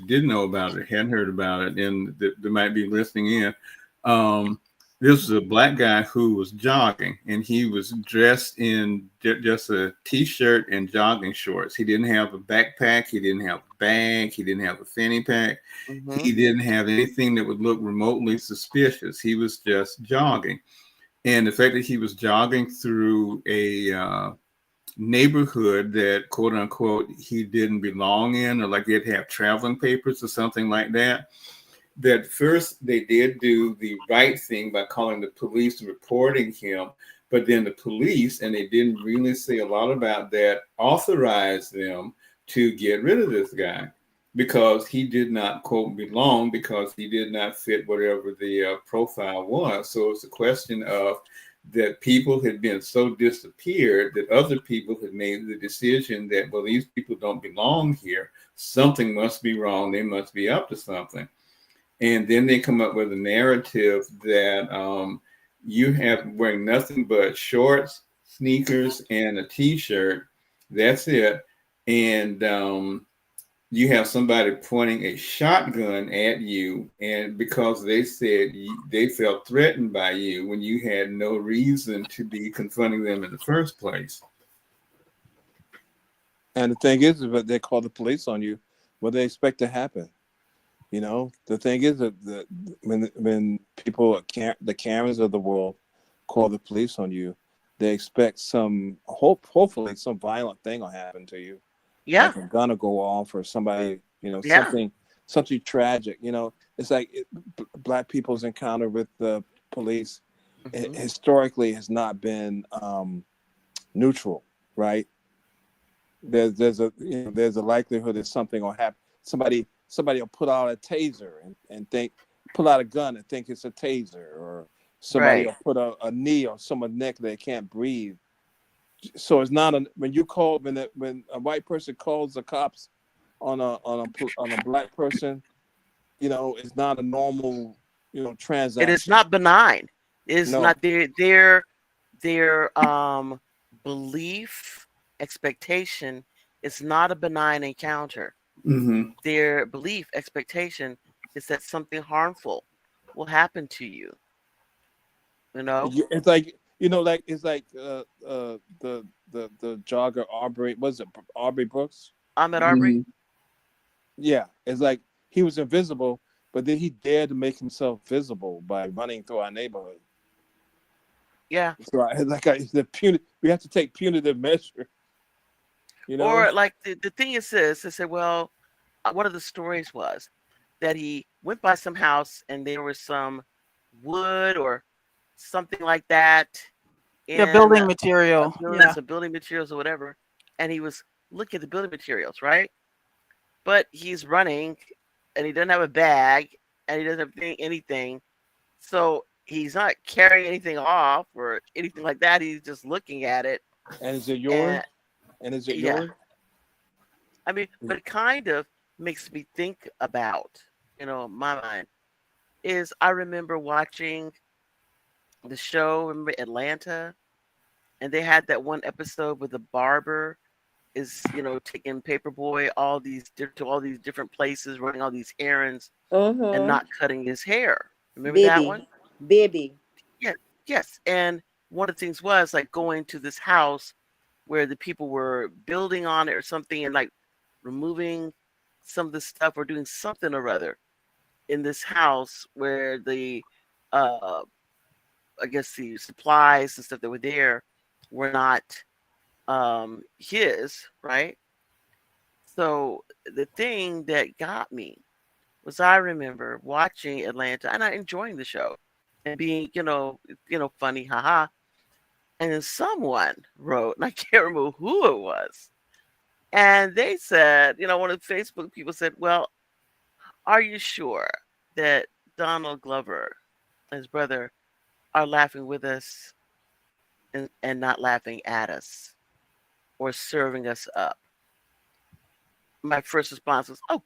did know about it, hadn't heard about it, and that might be listening in. Um, this was a black guy who was jogging, and he was dressed in just a t-shirt and jogging shorts. He didn't have a backpack. He didn't have a bag. He didn't have a fanny pack. Hmm. He didn't have anything that would look remotely suspicious. He was just jogging. And the fact that he was jogging through a neighborhood that, quote unquote, he didn't belong in, or like they'd have traveling papers or something like that, that first they did do the right thing by calling the police and reporting him. But then the police, and they didn't really say a lot about that, authorized them to get rid of this guy because he did not, quote, belong, because he did not fit whatever the profile was. So it's a question of that people had been so disappeared that other people had made the decision that, well, these people don't belong here. Something must be wrong. They must be up to something. And then they come up with a narrative that you have wearing nothing but shorts, sneakers, and a t-shirt. That's it. And you have somebody pointing a shotgun at you, and because they said they felt threatened by you when you had no reason to be confronting them in the first place. And the thing is that they call the police on you, what they expect to happen. The thing is that when people, the Karens of the world, call the police on you, they expect hopefully some violent thing will happen to you, Yeah. like a gun will go off or somebody, Yeah. something tragic. It's like black people's encounter with the police Hmm. historically has not been neutral, right? There's a likelihood that something will happen. Somebody will pull out a taser and pull out a gun and think it's a taser, or somebody Right. will put a knee on someone's neck that they can't breathe. So it's not when a white person calls the cops on a black person, it's not a normal It is transaction. not benign. It is No, not their belief expectation. It's not a benign encounter. Mm-hmm. Their belief expectation is that something harmful will happen to you. it's like it's like the jogger Aubrey, was it Aubrey Brooks? Ahmed Arbery. Mm-hmm. Yeah, it's like he was invisible, but then he dared to make himself visible by running through our neighborhood. Yeah. So we have to take punitive measure. You know, Or like the thing is this, I said, well, one of the stories was that he went by some house and there was some wood or something like that Yeah, in building a material. building, Yeah. some building materials or whatever, and he was looking at the building materials, right? But he's running and he doesn't have a bag and he doesn't have anything, so he's not carrying anything off or anything like that. He's just looking at it, and is it yours? and And is it yeah, yours? I mean, but it kind of makes me think about, my mind is I remember watching the show, remember Atlanta, and they had that one episode where the barber is, taking Paperboy to all these different places, running all these errands, and Mm-hmm. not cutting his hair. Remember that Baby. one? Baby. Yeah, yes. And one of the things was like going to this house where the people were building on it or something, and like removing some of the stuff or doing something or other in this house where the uh I guess the supplies and stuff that were there were not his, right? So the thing that got me was I remember watching Atlanta and I enjoying the show and being, funny, haha. And then someone wrote, and I can't remember who it was, and they said, one of the Facebook people said, well, are you sure that Donald Glover and his brother are laughing with us and not laughing at us or serving us up? My first response was, oh,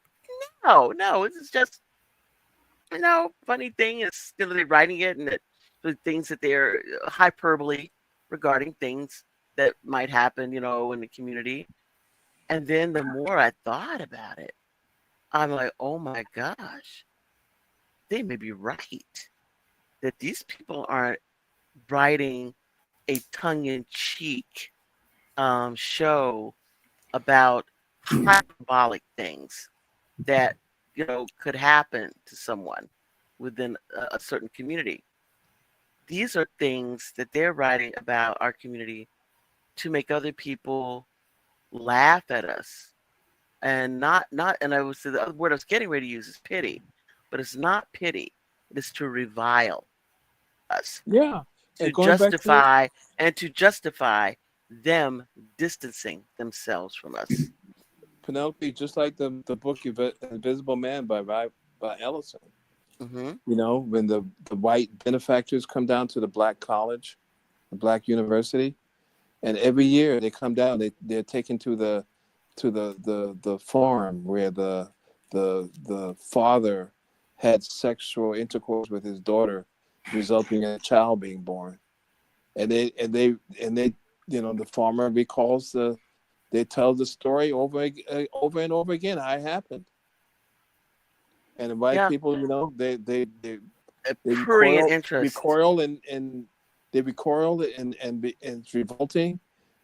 no, this is just, funny thing is, they're writing it and the things that they're hyperbole regarding things that might happen, in the community. And then the more I thought about it, I'm like, oh my gosh, they may be right. That these people aren't writing a tongue-in-cheek show about hyperbolic things that could happen to someone within a certain community. These are things that they're writing about our community to make other people laugh at us, and not and I was the other word I was getting ready to use is pity, but it's not pity. It is to revile us, Yeah. to And going back to justify them distancing themselves from us. Penelope, just like the book Invisible Man by Ellison. Mm-hmm. When the white benefactors come down to the black college, the black university, and every year they come down, they're taken to the farm where the father had sexual intercourse with his daughter, resulting in a child being born. And they the farmer they tell the story over and over again how it happened. And the white Yeah, people, they prurient interest. recoil and they recoil and it's revolting,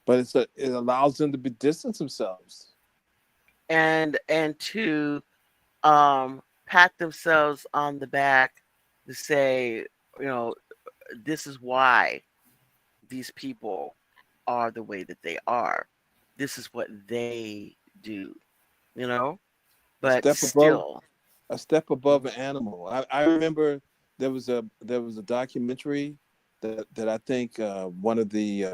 but it allows them to distance themselves. and to pat themselves on the back to say, you know, this is why these people are the way that they are. This is what they do, A But step above still, a step above an animal. I remember there was a documentary that I think one of the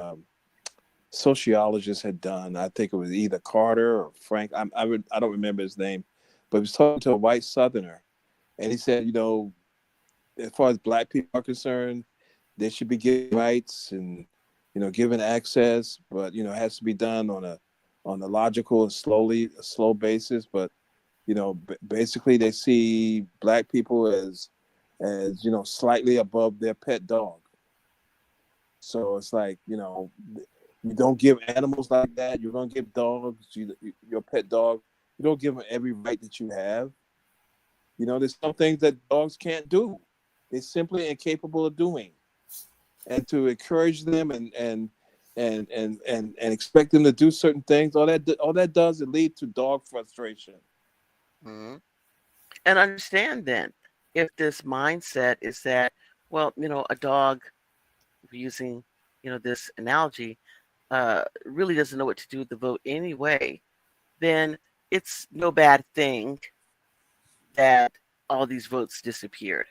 sociologists had done. I think it was either Carter or Frank. I don't remember his name, but he was talking to a white Southerner, and he said, as far as black people are concerned, they should be given rights and given access, but it has to be done on a logical and slow basis. But basically they see black people as slightly above their pet dog. So it's like you don't give animals like that. You don't give dogs, your pet dog. You don't give them every right that you have. There's some things that dogs can't do. They're simply incapable of doing. And to encourage them and expect them to do certain things, all that does is lead to dog frustration. mhm. And understand then if this mindset is that, well, a dog, using, this analogy, really doesn't know what to do with the vote anyway, then it's no bad thing that all these votes disappeared.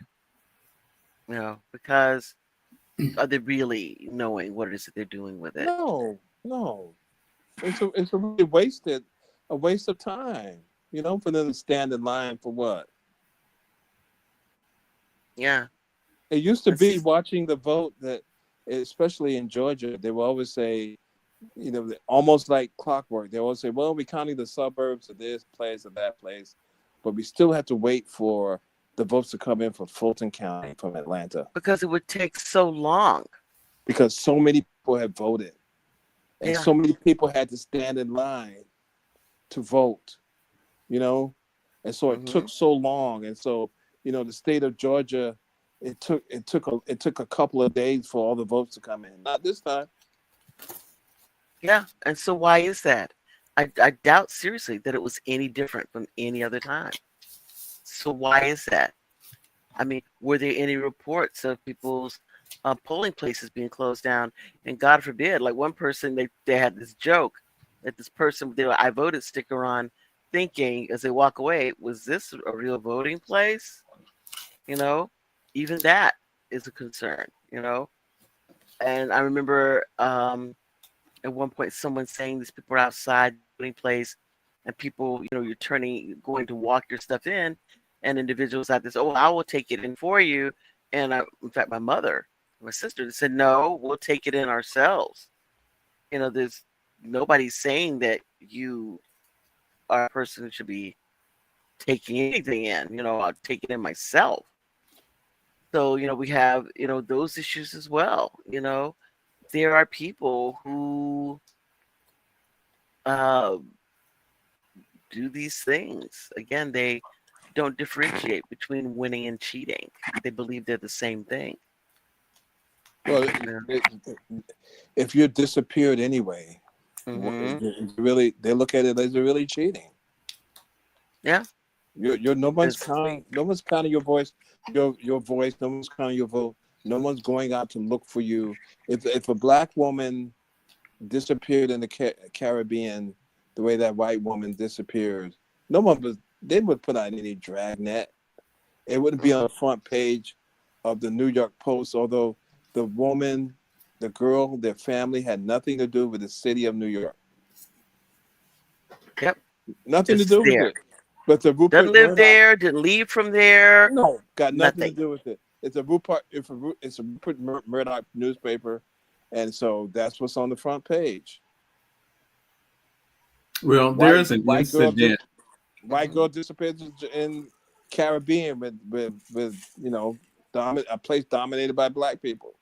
Because are they really knowing what it is that they're doing with it? No. It's a really a waste of time. For them to stand in line for what? Yeah. It used to be watching the vote that, especially in Georgia, they will always say, almost like clockwork. They always say, well, we're counting the suburbs of this place or that place, but we still have to wait for the votes to come in from Fulton County, from Atlanta. Because it would take so long. Because so many people had voted. And so many people had to stand in line to vote, And so it took so long. And so, the state of Georgia, it took a couple of days for all the votes to come in. Not this time. Yeah. And so why is that? I doubt seriously that it was any different from any other time. So why is that? I mean, were there any reports of people's polling places being closed down? And God forbid, like one person, they had this joke that this person with their "I voted" sticker on, thinking as they walk away, was this a real voting place? Even that is a concern, And I remember at one point someone saying these people are outside the voting place, and people, you're going to walk your stuff in, and individuals had this, oh, I will take it in for you. And in fact, my mother, my sister, they said, no, we'll take it in ourselves. There's nobody's saying that you are a person who should be taking anything in. I'll take it in myself. So, we have, those issues as well. There are people who do these things. Again, they don't differentiate between winning and cheating. They believe they're the same thing. Well, if you're disappeared anyway, they look at it as really cheating. Yeah. You're no one's counting your voice, your voice. No one's counting your vote. No one's going out to look for you. If a black woman disappeared in the Caribbean, the way that white woman disappeared, they would put out any dragnet. It wouldn't be on the front page of the New York Post, although the woman, the girl, their family had nothing to do with the city of New York. Yep. Nothing to do with it. But the Rupert doesn't live there, didn't leave from there. No, got nothing to do with it. It's a Rupert Murdoch newspaper, and so that's what's on the front page. Well, there's an incident. White girl disappears in Caribbean with a place dominated by black people.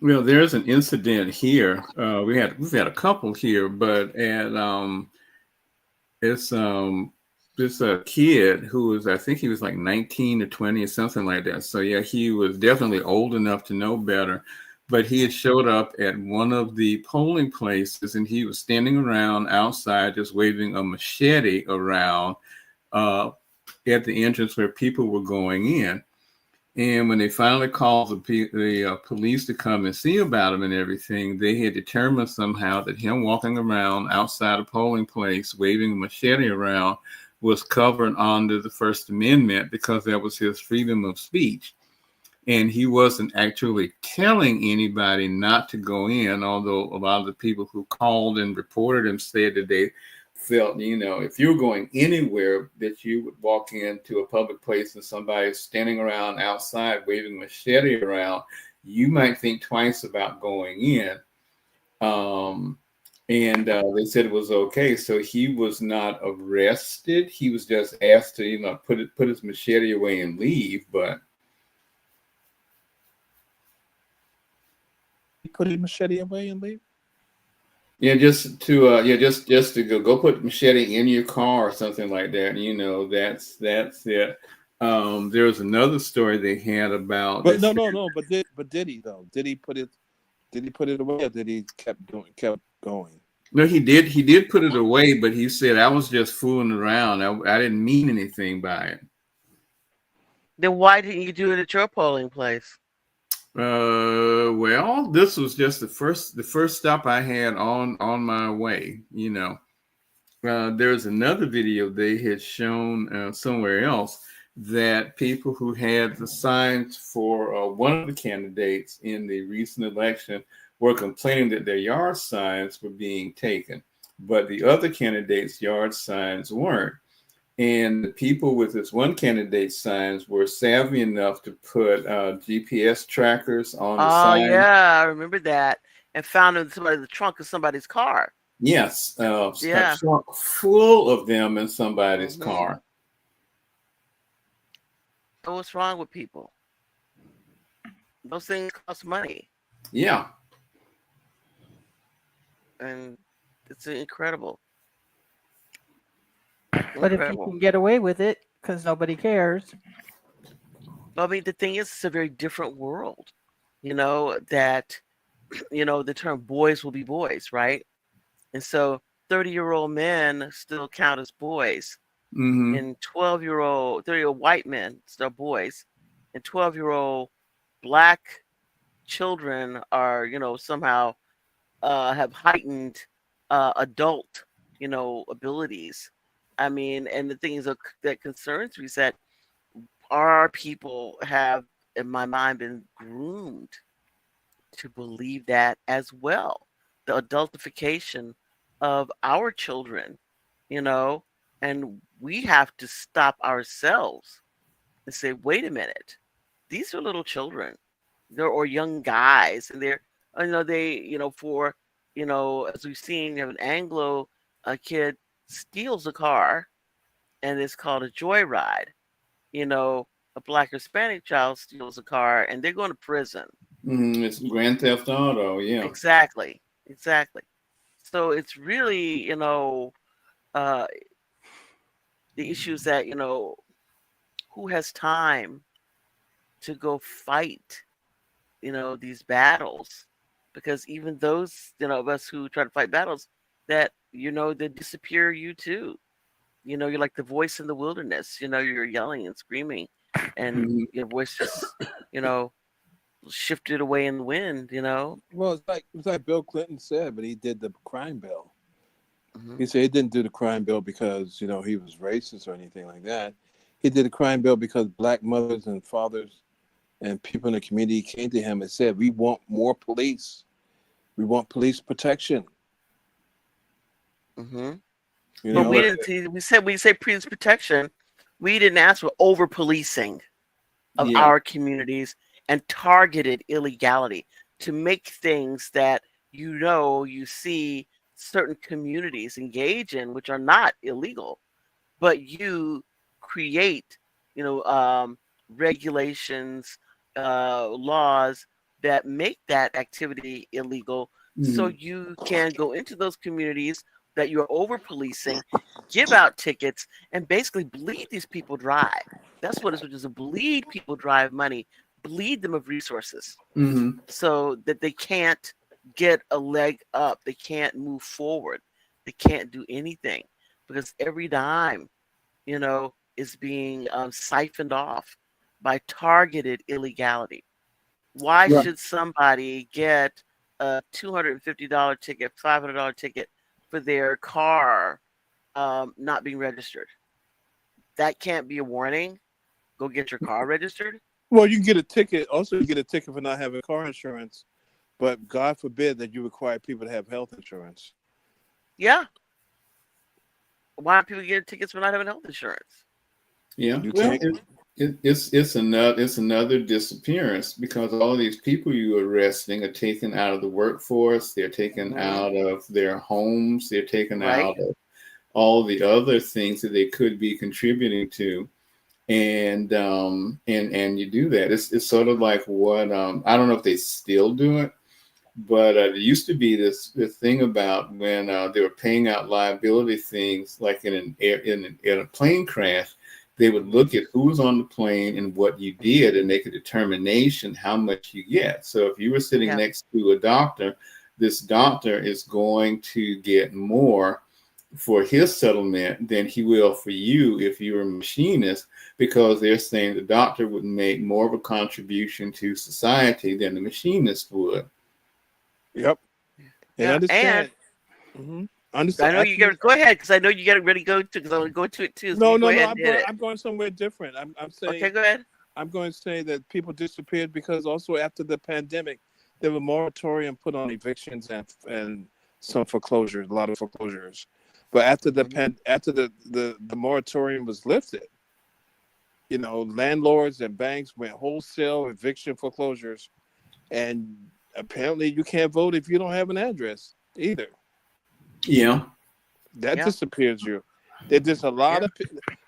Well, there's an incident here. We've had a couple here, but it's a kid who was, I think he was like 19 or 20 or something like that. So yeah, he was definitely old enough to know better. But he had showed up at one of the polling places, and he was standing around outside just waving a machete around at the entrance where people were going in. And when they finally called the police to come and see about him and everything, they had determined somehow that him walking around outside a polling place waving a machete around was covered under the First Amendment because that was his freedom of speech. And he wasn't actually telling anybody not to go in, although a lot of the people who called and reported him said that they felt, if you were going anywhere that you would walk into a public place and somebody's standing around outside waving a machete around, you might think twice about going in. And they said it was okay. So he was not arrested. He was just asked to, put his machete away and leave. But he put his machete away and leave. Yeah, just to go put machete in your car or something like that. That's it. There was another story they had about. But no. But did he though? Did he put it away, or did he kept going? No, he did. He did put it away, but he said I was just fooling around. I didn't mean anything by it. Then why didn't you do it at your polling place? Well, this was just the first stop I had on my way. There's another video they had shown somewhere else that people who had the signs for one of the candidates in the recent election were complaining that their yard signs were being taken, but the other candidates' yard signs weren't. And the people with this one candidate's signs were savvy enough to put GPS trackers on the Oh sign. yeah, I remember that, and found in the trunk of somebody's car. Yes, Yeah. full of them in somebody's Mhm. car. So what's wrong with people? Those things cost money, Yeah. and it's incredible. But if you can get away with it, because nobody cares. I mean, the thing is, it's a very different world. That the term boys will be boys, right? And so 30-year-old men still count as boys, Mm-hmm. and 30-year-old white men still boys, and 12-year-old black children are, somehow have heightened adult, abilities. I mean, and the things that concerns me is that our people have, in my mind, been groomed to believe that as well. The adultification of our children, and we have to stop ourselves and say, wait a minute, these are little children, or young guys, and they're, as we've seen, you have an Anglo kid steals a car, and it's called a joyride. A black Hispanic child steals a car, and they're going to prison. Mm-hmm. It's Grand Theft Auto, yeah. Exactly. So it's really, the issues that, who has time to go fight, these battles? Because even those, of us who try to fight battles, that, they disappear you too. You're like the voice in the wilderness. You're yelling and screaming, and Mhm. your voice just, shifted away in the wind. Well, it's like Bill Clinton said, but he did the crime bill. Mhm. He said he didn't do the crime bill because he was racist or anything like that. He did the crime bill because black mothers and fathers and people in the community came to him and said, "We want more police. We want police protection." Mm-hmm. You But know, we didn't see. We say police protection. We didn't ask for over policing of Yeah. our communities and targeted illegality to make things that you see certain communities engage in, which are not illegal, but you create, regulations, laws that make that activity illegal, so Mhm. you can go into those communities that you're over policing, give out tickets, and basically bleed these people dry. That's what it is, which is to bleed people dry of money, bleed them of resources, Mhm. so that they can't get a leg up, they can't move forward, they can't do anything, because every dime, is being siphoned off by targeted illegality. Why Right. should somebody get a $250 ticket, $500 ticket for their car not being registered? That can't be a warning. Go get your car registered. well, you can get a ticket. Also, you get a ticket for not having car insurance, but God forbid that you require people to have health insurance. Yeah. Why are people getting tickets for not having health insurance? Yeah. You Well, can't. it's another disappearance because all of these people you're arresting are taken out of the workforce. They're taken Mhm. out of their homes. They're taken Right. out of all the other things that they could be contributing to. And you do that. It's sort of like what I don't know if they still do it, but there used to be this thing about when they were paying out liability things, like in a plane crash, they would look at who was on the plane and what you did and make a determination how much you get. So if you were sitting Yeah. next to a doctor, this doctor is going to get more for his settlement than he will for you if you're a machinist, because they're saying the doctor would make more of a contribution to society than the machinist would. Yep. And Yeah, understand. Understand. I know you got to go ahead because I know you got to really go to because I want to go to it too. So No, you no, go no. ahead and hit it. I'm going somewhere different. I'm saying. Okay, go ahead. I'm going to say that people disappeared because also after the pandemic, there were moratorium put on evictions and some foreclosures, a lot of foreclosures. But after the moratorium was lifted, you know, landlords and banks went wholesale eviction foreclosures, and apparently you can't vote if you don't have an address either. Yeah. That disappears you. There's just a lot of.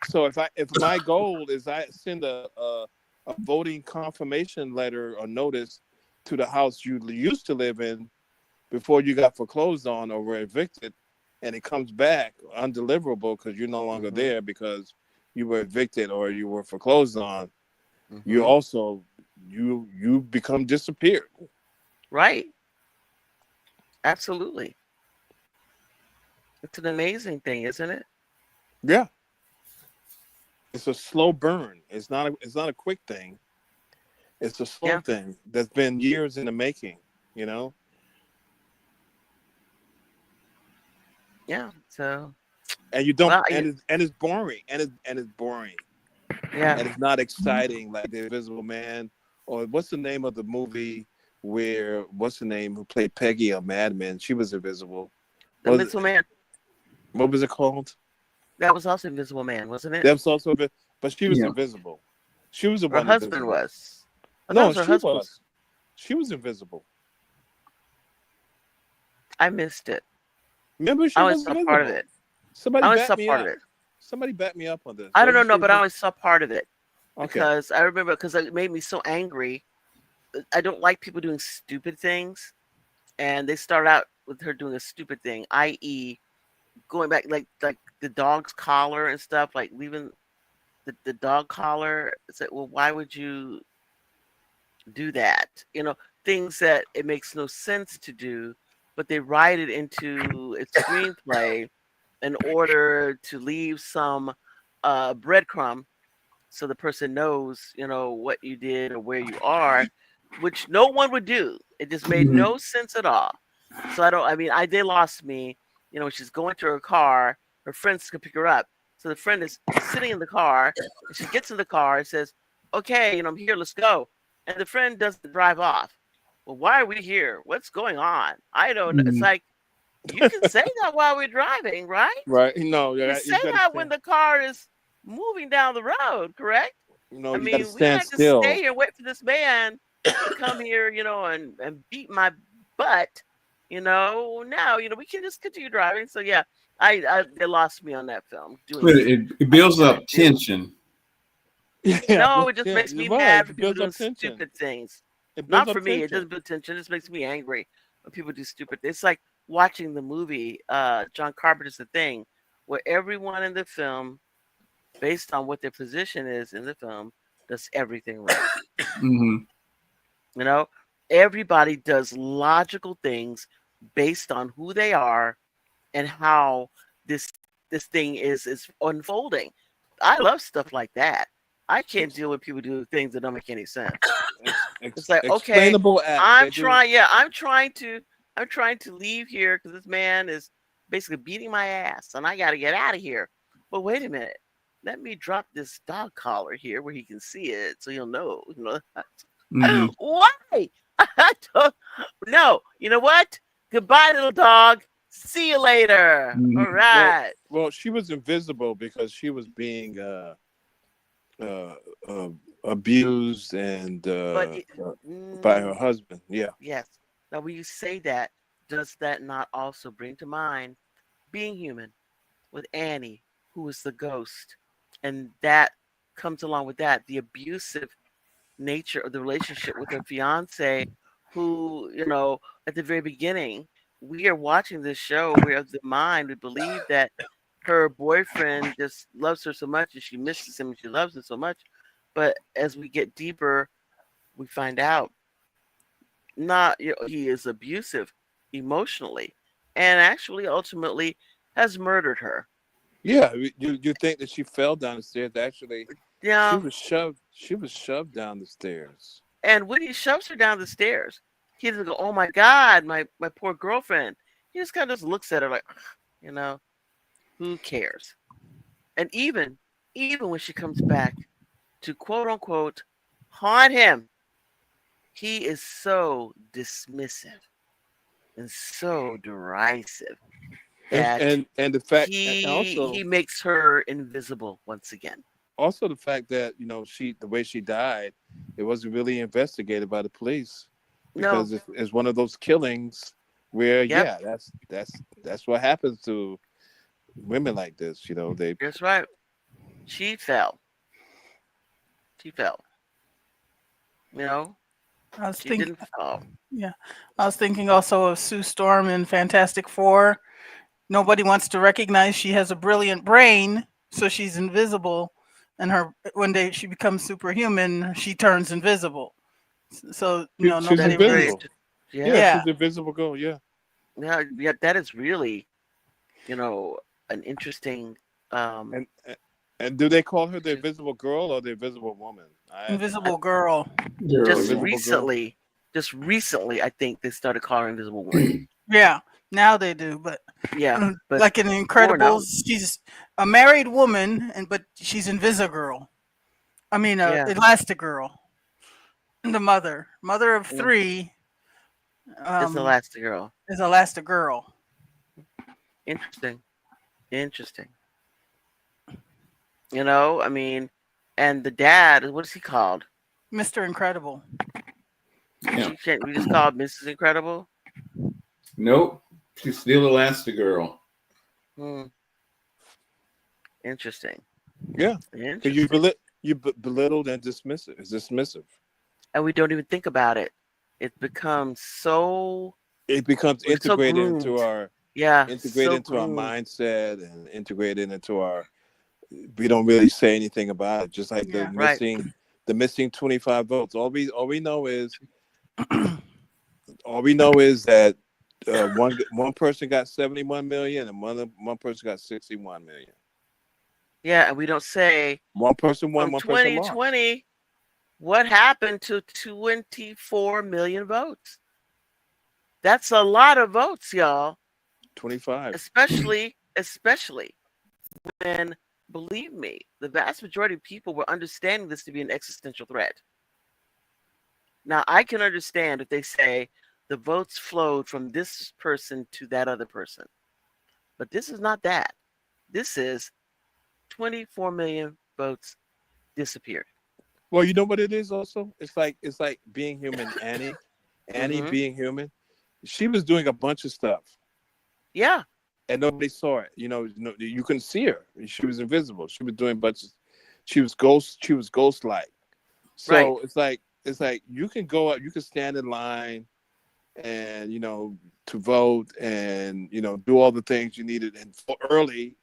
So if my goal is I send a voting confirmation letter or notice to the house you used to live in before you got foreclosed on or were evicted, and it comes back undeliverable because you're no longer there because you were evicted or you were foreclosed on, you also you become disappeared. Right. Absolutely. It's an amazing thing, isn't it? Yeah. It's a slow burn. It's not a quick thing. It's a slow thing that's been years in the making, you know? Yeah. So and you don't and it's boring. And it's boring. Yeah. And it's not exciting like The Invisible Man, or what's the name of the movie where who played Peggy on Mad Men? She was invisible. The Invisible Man. What was it called? That was also Invisible Man, wasn't it? That was also, but she was invisible. She was the one. Her husband invisible. was. No, she was. She was invisible. I missed it. Remember, she I was saw invisible. part of it. Somebody I back saw me part up. of it. Somebody back me up on this. I don't know, but I only saw part of it. Okay. Because I remember, because it made me so angry. I don't like people doing stupid things. And they start out with her doing a stupid thing, i.e., going back like the dog's collar and stuff, like leaving the dog collar. It's like, well, why would you do that? You know, things that it makes no sense to do, but they write it into a screenplay in order to leave some breadcrumb so the person knows, you know, what you did or where you are, which no one would do. It just made no sense at all. So they lost me. You know, when she's going to her car, her friends can pick her up. So the friend is sitting in the car, and she gets in the car and says, okay, you know, I'm here, let's go. And the friend doesn't drive off. Well, why are we here? What's going on? I don't know. It's like, you can say that while we're driving, right? Right. No, you say that when the car is moving down the road, correct? No, I you mean, gotta we stand can't just still. stay here and wait for this man to come here, you know, and beat my butt. You know, now, you know, we can just continue driving. So yeah, they lost me on that film. It builds up tension. No, it just makes me mad for people doing stupid things. Not for me. It doesn't build tension. It just makes me angry when people do stupid things. It's like watching the movie John Carpenter's The Thing, where everyone in the film, based on what their position is in the film, does everything right. You know, everybody does logical things based on who they are and how this thing is unfolding. I love stuff like that. I can't deal with people doing things that don't make any sense. It's like, okay, I'm trying to leave here because this man is basically beating my ass and I got to get out of here. But wait a minute. Let me drop this dog collar here where he can see it so he'll know. You know? Why? I don't know. You know what? Goodbye, little dog. See you later. All right. Well, she was invisible because she was being abused and by her husband. Yeah. Yes. Now, when you say that, does that not also bring to mind Being Human with Annie, who is the ghost? And that comes along with that, the abusive nature of the relationship with her fiance, who, you know, at the very beginning, we are watching this show where of the mind, we believe that her boyfriend just loves her so much and she misses him and she loves him so much. But as we get deeper, we find out he is abusive. emotionally, and actually ultimately has murdered her. Yeah, you think that she fell down the stairs? Actually, she Yeah, was shoved. She was shoved down the stairs. and when he shoves her down the stairs, he doesn't go, "Oh my God, my poor girlfriend." He just kind of just looks at her like, you know, who cares? And even when she comes back to quote unquote haunt him, he is so dismissive and so derisive that And the fact, and he makes her invisible once again. also the fact that the way she died, it wasn't really investigated by the police No, because it's one of those killings where yep, yeah, that's what happens to women like this. They that's right. She fell. She fell. You know, I was she thinking, didn't fall. yeah, I was thinking also of Sue Storm in Fantastic Four. Nobody wants to recognize she has a brilliant brain, so she's invisible. And she becomes superhuman, she turns invisible. So she's nobody That's really. very invisible. Yeah, yeah, Yeah, she's invisible girl. Yeah. yeah. That is really, an interesting. Um, And and do they call her the invisible girl or the invisible woman? Invisible Girl. Girl, just yeah. Invisible girl. recently, I think they started calling her Invisible Woman. Yeah, now they do, but Yeah, but like in before no. Incredibles, she's a married woman, but she's Invisigirl. I mean, Yeah, Elastigirl, the mother of mm, three, it's um, Elastigirl. is Elastigirl. Interesting, interesting. I mean, and the dad, what is he called? Mr. Incredible. Yeah. She can't. We just called Mrs. Incredible. Nope. She's still Elastigirl. Hmm. Interesting. Yeah, because Interesting. you belittled and dismissive. It's dismissive. And we don't even think about it. It becomes so. It becomes We're so integrated into groomed. our Yeah, integrated so into our groomed. mindset and integrated into our. We don't really say anything about it. Just like Yeah. Right. the missing 25 votes. All we know is that one person got 71 million and one person got 61 million. Yeah, and we don't say One person won, from one person lost. 2020 what happened to 24 million votes. That's a lot of votes, y'all. 25. Especially when, believe me, the vast majority of people were understanding this to be an existential threat. Now, I can understand if they say the votes flowed from this person to that other person. But this is not that. This is 24 million votes disappeared. Well, you know what it is also? It's like being human, Annie. Annie Mm-hmm. being human. She was doing a bunch of stuff. Yeah. And nobody saw it. You couldn't see her. She was invisible. She was doing bunches. She was ghost like. So Right. it's like you can go up, you can stand in line and to vote and do all the things you needed and vote early,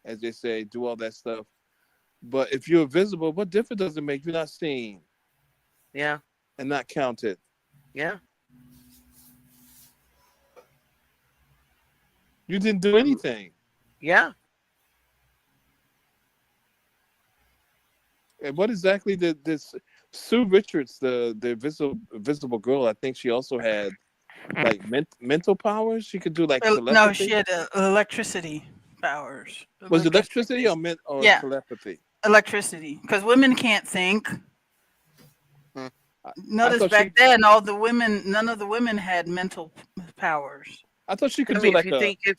as they say, do all that stuff. But if you're invisible, what difference does it make? You're not seen Yeah. and not counted. Yeah. You didn't do anything. Yeah. And what exactly did this Sue Richards, the invisible girl? I think she also had like mental powers. She could do like No, she telepathy. had electricity powers. Was it electricity or Yeah, telepathy? electricity. Because women can't think. Hmm. I Notice thought back then, none of the women had mental powers. I thought she could I do mean, if like you think if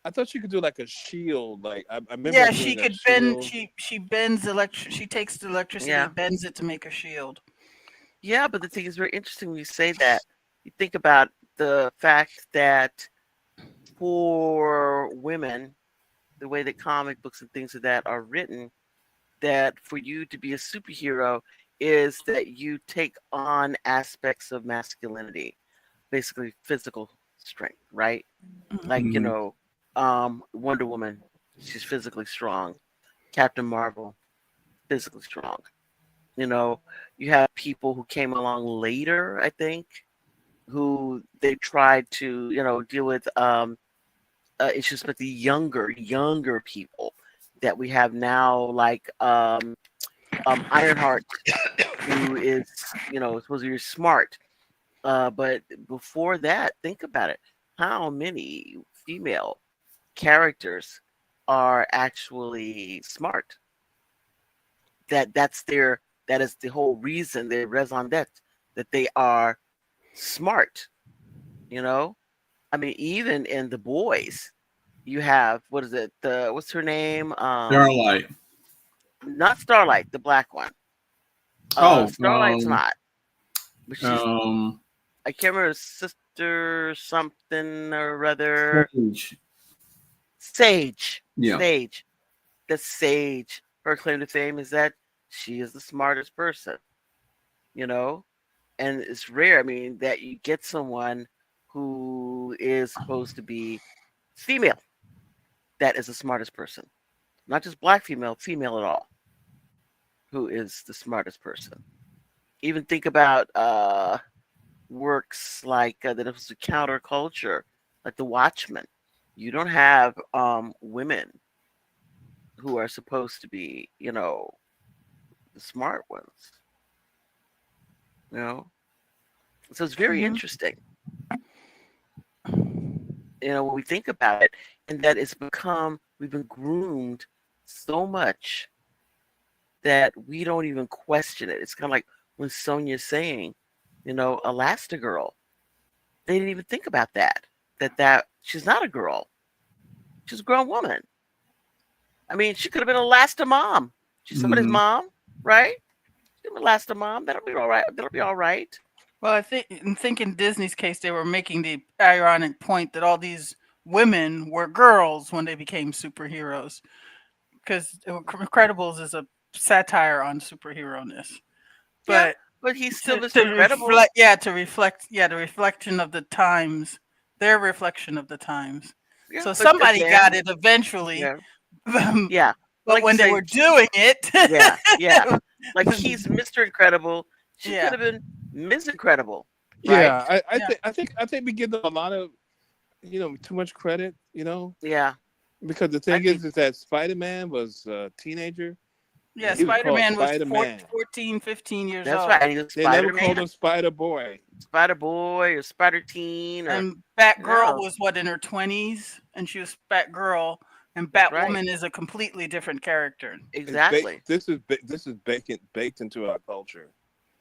I thought she could do like a shield. Like I remember Yeah, her she doing a could bend. shield. She bends She takes the electricity yeah, and bends it to make a shield. yeah, but the thing is very interesting when you say that. You think about the fact that for women, the way that comic books and things of that are written, that for you to be a superhero is that you take on aspects of masculinity, basically physical strength, right? Like, Mhm. Wonder Woman, she's physically strong. Captain Marvel, physically strong. You have people who came along later, I think, who they tried to, deal with issues with the younger people that we have now, like Ironheart, who is, supposed to be smart. But before that, think about it. How many female characters are actually smart? That is the whole reason, their raison d'etre, that they are smart. I mean, even in the boys, you have, what is it? What's her name? Starlight. Not Starlight, the black one. Starlight's not. But she's, I can't remember, sister something or other. Sage. Yeah. Sage. The Sage. Her claim to fame is that she is the smartest person. And it's rare. I mean, that you get someone who is supposed to be female that is the smartest person, not just black female at all, who is the smartest person. Even think about works like that it was a counterculture, like The Watchmen. You don't have women who are supposed to be, the smart ones. So it's very interesting. When we think about it, and that we've been groomed so much that we don't even question it. It's kind of like when Sonia's saying, Elastigirl. They didn't even think about that she's not a girl. She's a grown woman. I mean, she could have been Elastomom. She's somebody's mom, right? She's an Elastomom. That'll be all right. Well, I think in Disney's case, they were making the ironic point that all these women were girls when they became superheroes, because Incredibles is a satire on superhero-ness. But he's still Mr. to Incredible. reflect the reflection of the times, their reflection of the times. Yeah, so somebody got it eventually. Yeah. But like when they were doing it, yeah. Like he's Mr. Incredible. She could have been Ms. Incredible. Right? Yeah, I think we give them a lot of, too much credit. Yeah. Because the thing is that Spider-Man was a teenager. Yeah, Spider-Man was 14, 15 years old. That's right. He was They never called him Spider-Boy. Spider-Boy or Spider-Teen. And Batgirl was in her 20s, and she was Batgirl. And Batwoman is a completely different character. Exactly. This is baked into our culture.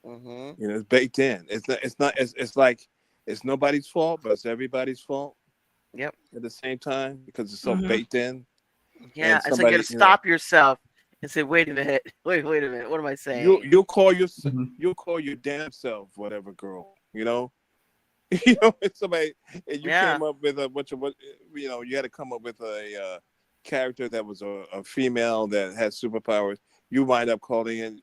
Mm-hmm. It's baked in. It's like it's nobody's fault, but it's everybody's fault. Yep. At the same time, because it's so baked in. Yeah, and so you got to stop yourself and say, "Wait a minute, wait a minute. What am I saying?" You'll call your damn self whatever, girl. It's somebody, and you came up with you had to come up with a character that was a female that had superpowers. You wind up calling it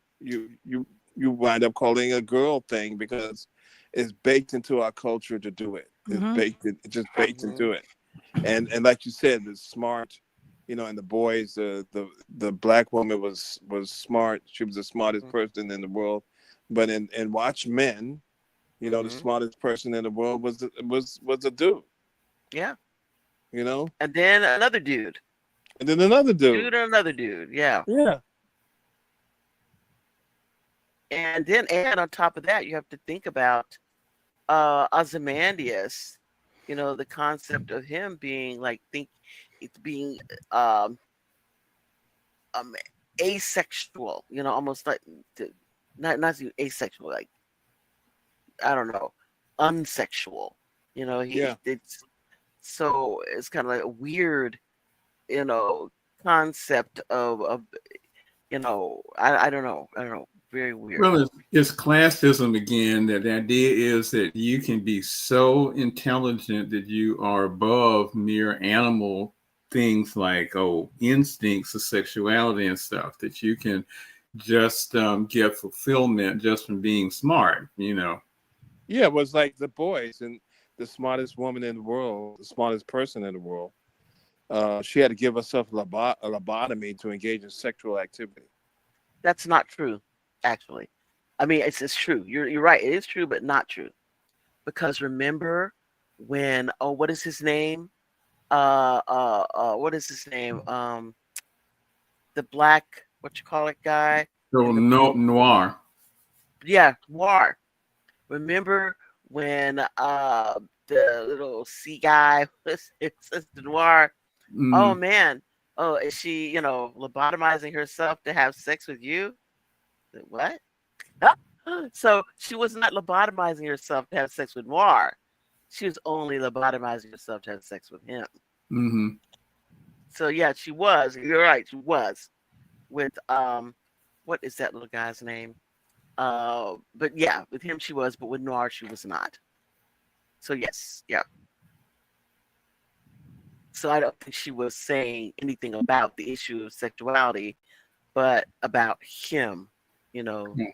you wind up calling it a girl thing because it's baked into our culture to do it. It's just baked into it. And like you said, the smart, and the boys, the black woman was smart. She was the smartest person in the world. But in Watchmen, the smartest person in the world was a dude. Yeah. And then another dude. And then another dude. Dude and another dude. Yeah. Yeah. And on top of that, you have to think about Ozymandias, the concept of him being being asexual, almost like not asexual, like, I don't know, unsexual. It's kind of like a weird, concept of I don't know. Very weird. Well, it's classism again. That the idea is that you can be so intelligent that you are above mere animal things like instincts of sexuality and stuff, that you can just get fulfillment just from being smart. Yeah, it was like the boys and the smartest woman in the world, the smartest person in the world. She had to give herself a lobotomy to engage in sexual activity. That's not true. Actually, I mean, it's true. You're right. It is true, but not true. because remember when what is his name? What is his name? The black guy So in the book. noir. Yeah, Noir. Remember when the little sea guy was it's Noir? Oh Mm, man. Oh, is she, lobotomizing herself to have sex with you? What? So she was not lobotomizing herself to have sex with Noir. She was only lobotomizing herself to have sex with him. mm-hmm. So yeah, she was. You're right, she was with what is that little guy's name? But yeah, with him she was, but with Noir she was not. So yes, yeah. So I don't think she was saying anything about the issue of sexuality, but about him, the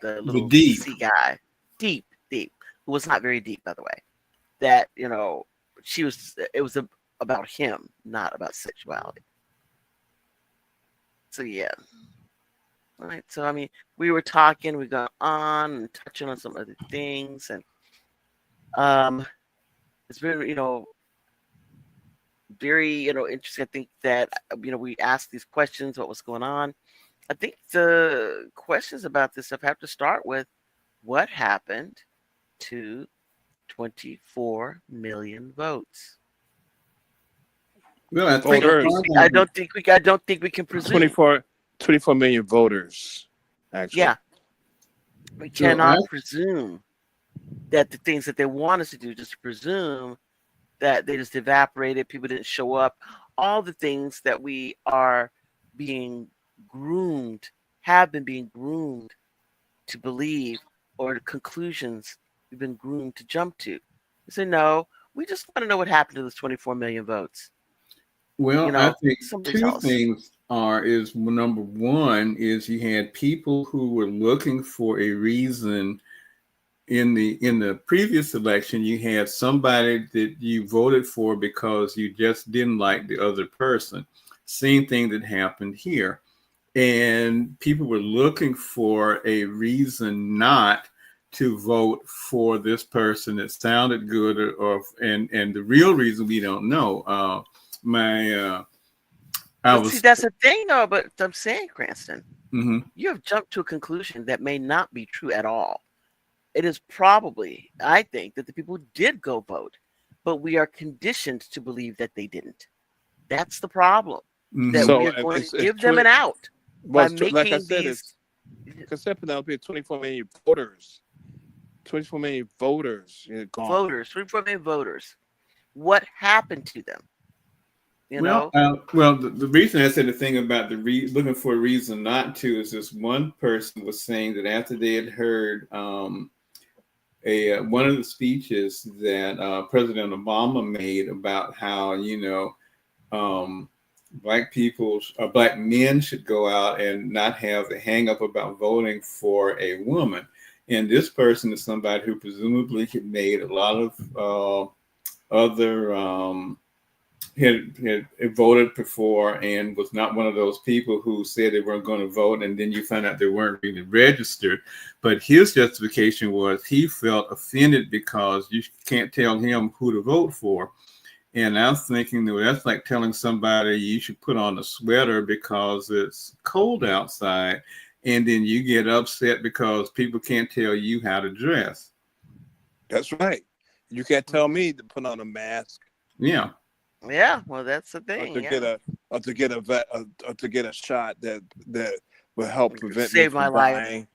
The little deep. sea guy, deep, who was not very deep, by the way. That it was about him, not about sexuality. So yeah. All right. So I mean, we were talking, we got on and touching on some other things, and it's been very interesting. I think that we asked these questions, what was going on. I think the questions about this stuff have to start with what happened to 24 million votes. Well, I think Voters. I don't think we can presume. 24 million voters, actually. Yeah, we cannot presume that the things that they want us to do, just presume that they just evaporated, people didn't show up, all the things that we are being groomed, have been being groomed to believe, or the conclusions we've been groomed to jump to. We say, no, we just want to know what happened to those 24 million votes. Well, I think tell two us. things is number one is you had people who were looking for a reason. In the previous election, you had somebody that you voted for because you just didn't like the other person. Same thing that happened here. And people were looking for a reason not to vote for this person that sounded good, and the real reason we don't know. See, that's the thing, though. But I'm saying, Cranston, mm-hmm. You have jumped to a conclusion that may not be true at all. It is probably, I think, that the people did go vote, but we are conditioned to believe that they didn't. That's the problem. Mm-hmm. That So we are going to give them an out by making like I said, these. Because Penelope, 24 million voters. 24 million voters gone. Voters, 24 million voters. What happened to them? Well, the reason I said the thing about looking for a reason not to is this one person was saying that after they had heard one of the speeches that President Obama made about how black men should go out and not have the hang up about voting for a woman, and this person is somebody who presumably had made a lot of other. Had voted before and was not one of those people who said they weren't going to vote, and then you find out they weren't really registered. But his justification was he felt offended because you can't tell him who to vote for. And I was thinking that's like telling somebody you should put on a sweater because it's cold outside, and then you get upset because people can't tell you how to dress. That's right. You can't tell me to put on a mask. Yeah. Yeah, well, that's the thing. To get a shot that will help prevent save me from my dying. life.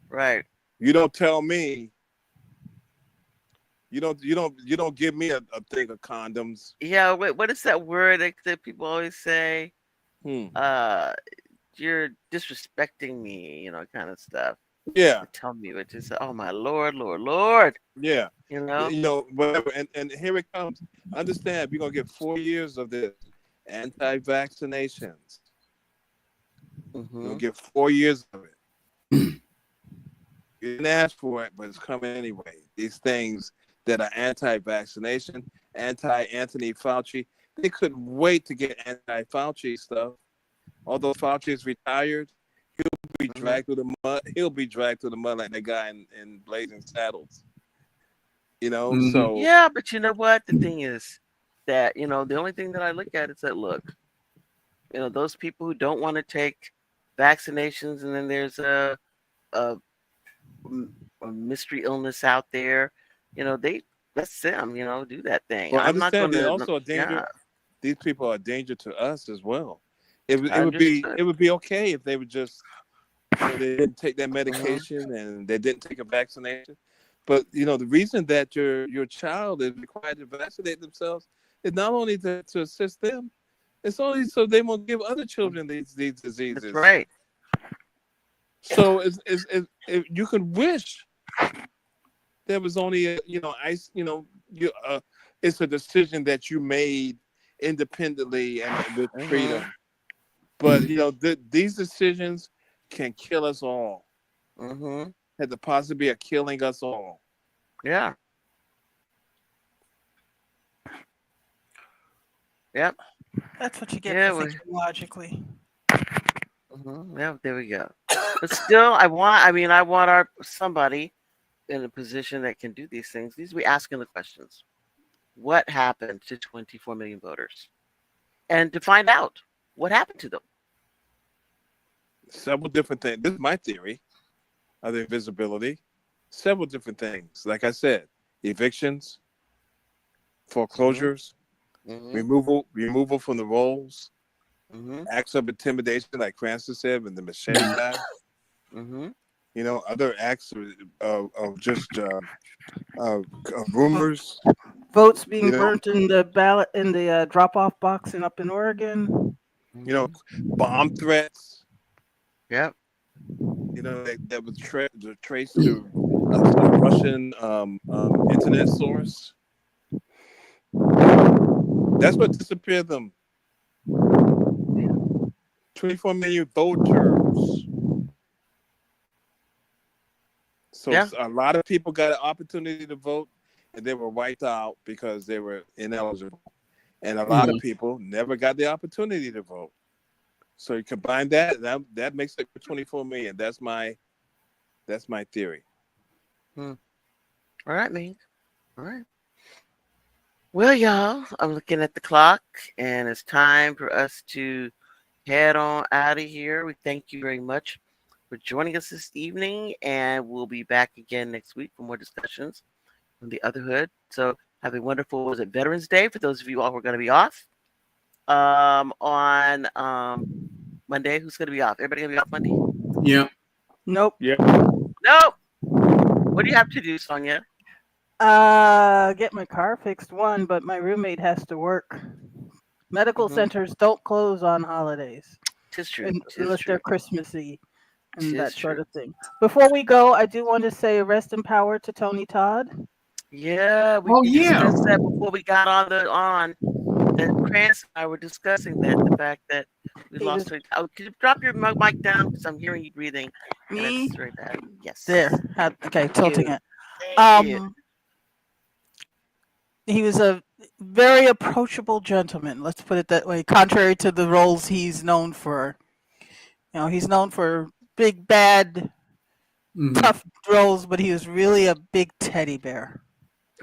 Right. You don't tell me. You don't give me a thing of condoms. Yeah. What is that word that people always say? You're disrespecting me, kind of stuff. Yeah. Tell me what you say. Oh my Lord. Yeah. Whatever. And here it comes. Understand, we're gonna get 4 years of this anti-vaccinations. Mm-hmm. We'll get 4 years of it. You didn't ask for it, but it's coming anyway. These things that are anti-vaccination, anti-Anthony Fauci, they couldn't wait to get anti-Fauci stuff. Although Fauci is retired, he'll be dragged through the mud. He'll be dragged through the mud like that guy in Blazing Saddles. Mhm. So Yeah, but you know what? The thing is that, the only thing that I look at is that, look, those people who don't want to take vaccinations, and then there's a, a mystery illness out there, they that's them, do that thing. well, I'm not understand going they're to, also a danger. yeah, These people are a danger to us as well. It would be understood. it would be okay if they would just they didn't take that Hmm. medication and they didn't take a vaccination. But the reason that your child is required to vaccinate themselves is not only to assist them, it's only so they won't give other children these That's diseases. right. So if you could wish there was only it's a decision that you made independently and with Hmm. freedom. But these decisions can kill us all. Hmm. Had the possibility of killing us all. Yeah. Yep. That's what you get Yeah. for thinking logically. Yeah. There we go. But still, I want somebody in a position that can do these things needs to be asking the questions. What happened to 24 million voters? And to find out what happened to them. Several different things. This is my theory of the invisibility. Several different things. Like I said, evictions, Hmm. foreclosures, Hmm. removal from the rolls, Hmm. acts of intimidation, like Francis said, and the machete guy. Hmm. Other acts of just Vo- rumors. Votes You being know, burnt in the ballot in the drop-off box and up in Oregon. Hmm. bomb threats. Yep. That was traced to a Russian internet source. That's what disappeared them. 24 million voters. So Yeah. a lot of people got an opportunity to vote, and they were wiped out because they were ineligible. And a lot Yeah. of people never got the opportunity to vote. So you combine that makes it 24 million. That's my theory. Hmm. All right, man. All right. Well, y'all, I'm looking at the clock, and it's time for us to head on out of here. We thank you very much for joining us this evening, and we'll be back again next week for more discussions from the Otherhood. So have a wonderful, was it Veterans Day for those of you all who are going to be off on Monday? Who's going to be off? Everybody going to be off Monday? Yeah. Nope. Yeah. Nope. What do you have to do, Sonia? Get my car fixed one, but my roommate has to work. Medical Mm-hmm. centers don't close on holidays Tis true. Tis unless true. they're Christmassy and Tis that sort true. of thing. Before we go, I do want to say rest in power to Tony Todd. Yeah, we Oh yeah. discussed that before we got on. That Krantz and I were discussing that the fact that we He lost was her. Oh, could you drop your mic down because I'm hearing you breathing, and me that's very bad. there. Yes, Okay, thank tilting you, it. thank you. He was a very approachable gentleman. Let's put it that way. Contrary to the roles he's known for, he's known for big, bad, Mhm. tough roles, but he was really a big teddy bear.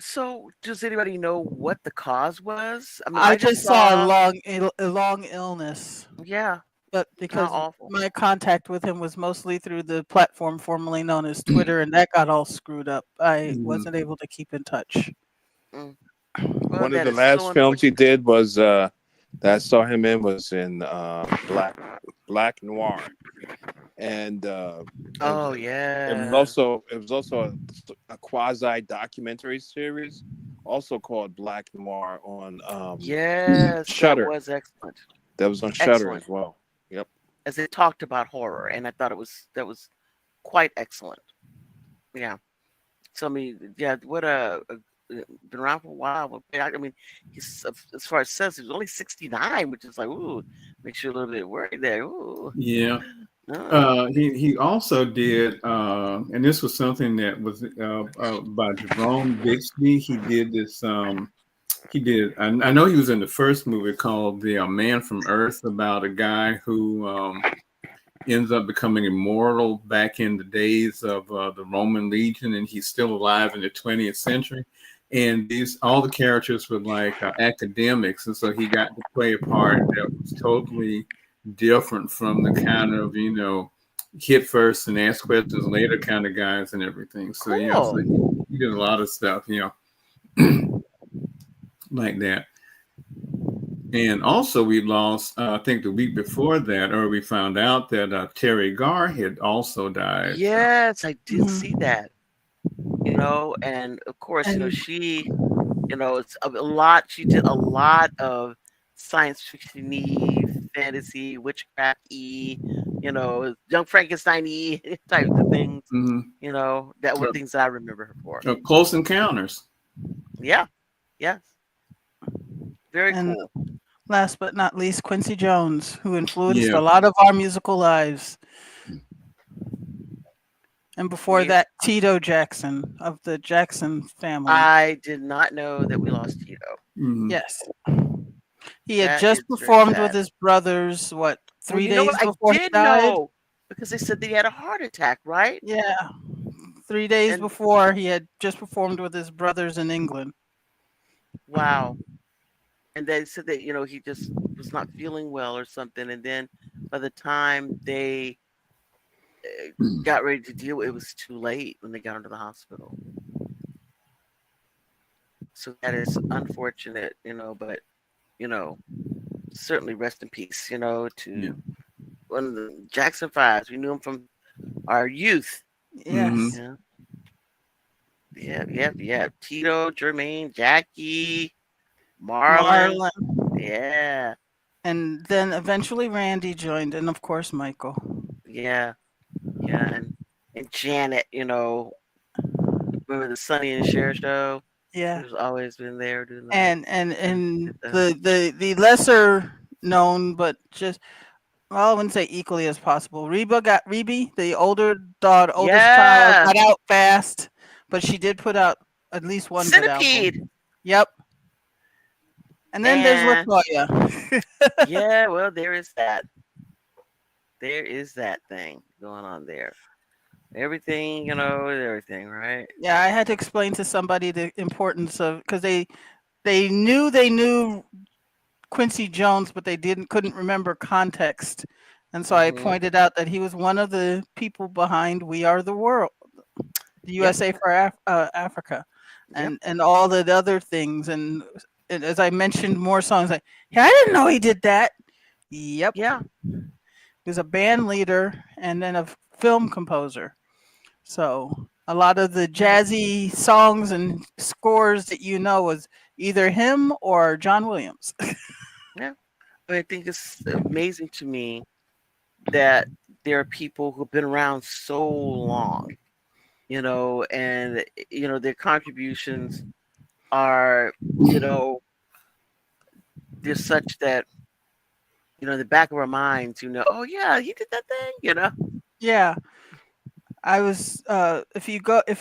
So, does anybody know what the cause was? I mean, I I just just saw saw. a long illness, Yeah, but how because awful. my contact with him was mostly through the platform formerly known as Mhm. Twitter, and that got all screwed up. I wasn't able to keep in touch. Mm. Well, One of that the is so last films he unfortunate. did was that I saw him in was in Black Noir, and it was Oh it was yeah. also it was also a quasi documentary series, also called Black Noir on Yes, that Shutter. was excellent. That was on Shutter Excellent. as well. Yep. As they talked about horror, and I thought that was quite excellent. Yeah. So I mean, yeah, what been around for a while. But I mean, he's as far as says he was only 69, which is like, ooh, makes you a little bit worried there. Ooh. Yeah. Uh, He also did, and this was something that was by Jerome Bixby. He did this. He did. I know he was in the first movie called The Man from Earth, about a guy who ends up becoming immortal back in the days of the Roman Legion, and he's still alive in the 20th century. and all the characters were like academics, and so he got to play a part that was totally different from the kind of hit first and ask questions later kind of guys and everything. So yeah, so Cool. he did a lot of stuff, like that. And also, we lost, I think, the week before that, or we found out that Terry Garr had also died. Yes, I did Mhm. see that. And of course, And she, it's a lot. She did a lot of science fiction-y, fantasy, witchcraft-y, Young Frankenstein-y type of things. Mm-hmm. That were things that I remember her for. Close Encounters. Yeah. Yes. Very and cool. last but not least, Quincy Jones, who influenced Yeah. a lot of our musical lives. And before Yeah. that, Tito Jackson of the Jackson family. I did not know that we lost Tito. Mm-hmm. Yes. He had That just is very performed with sad. his brothers, what, Well, 3 you know days what? I before he did died? know because they said that he had a heart attack, right? Yeah. 3 days And before, he had just performed with his brothers in England. wow. And they said that, he just was not feeling well or something. And then by the time they got ready to deal, it was too late when they got into the hospital. So that is unfortunate, but, certainly rest in peace, to one of the Jackson Fives. We knew him from our youth. Yes. Yeah. Yeah. Tito, Jermaine, Jackie, Marlon. Marlon. Yeah. And then eventually Randy joined, and of course Michael. Yeah. And Janet, remember the Sonny and Cher show? Yeah. Who's always been there doing that. And the lesser known, but just, well, I wouldn't say equally as possible. Reba, the oldest child, Yeah. got out fast, but she did put out at least one good Centipede. album. Yep. And then there's And Latoya. yeah, well, there is that. There is that thing going on there. Everything, everything, right? Yeah, I had to explain to somebody the importance of, because they knew Quincy Jones, but they couldn't remember context. And so I Mm-hmm. pointed out that he was one of the people behind "We Are the World," the Yep. USA for Africa, Yep. and all the other things. And as I mentioned, more songs like, "Yeah, I didn't know he did that." Yep, Yeah. he was a band leader and then a film composer. So a lot of the jazzy songs and scores that was either him or John Williams. Yeah. But I think it's amazing to me that there are people who've been around so long, and their contributions are, they're such that, in the back of our minds, oh yeah, he did that thing. Yeah. I was if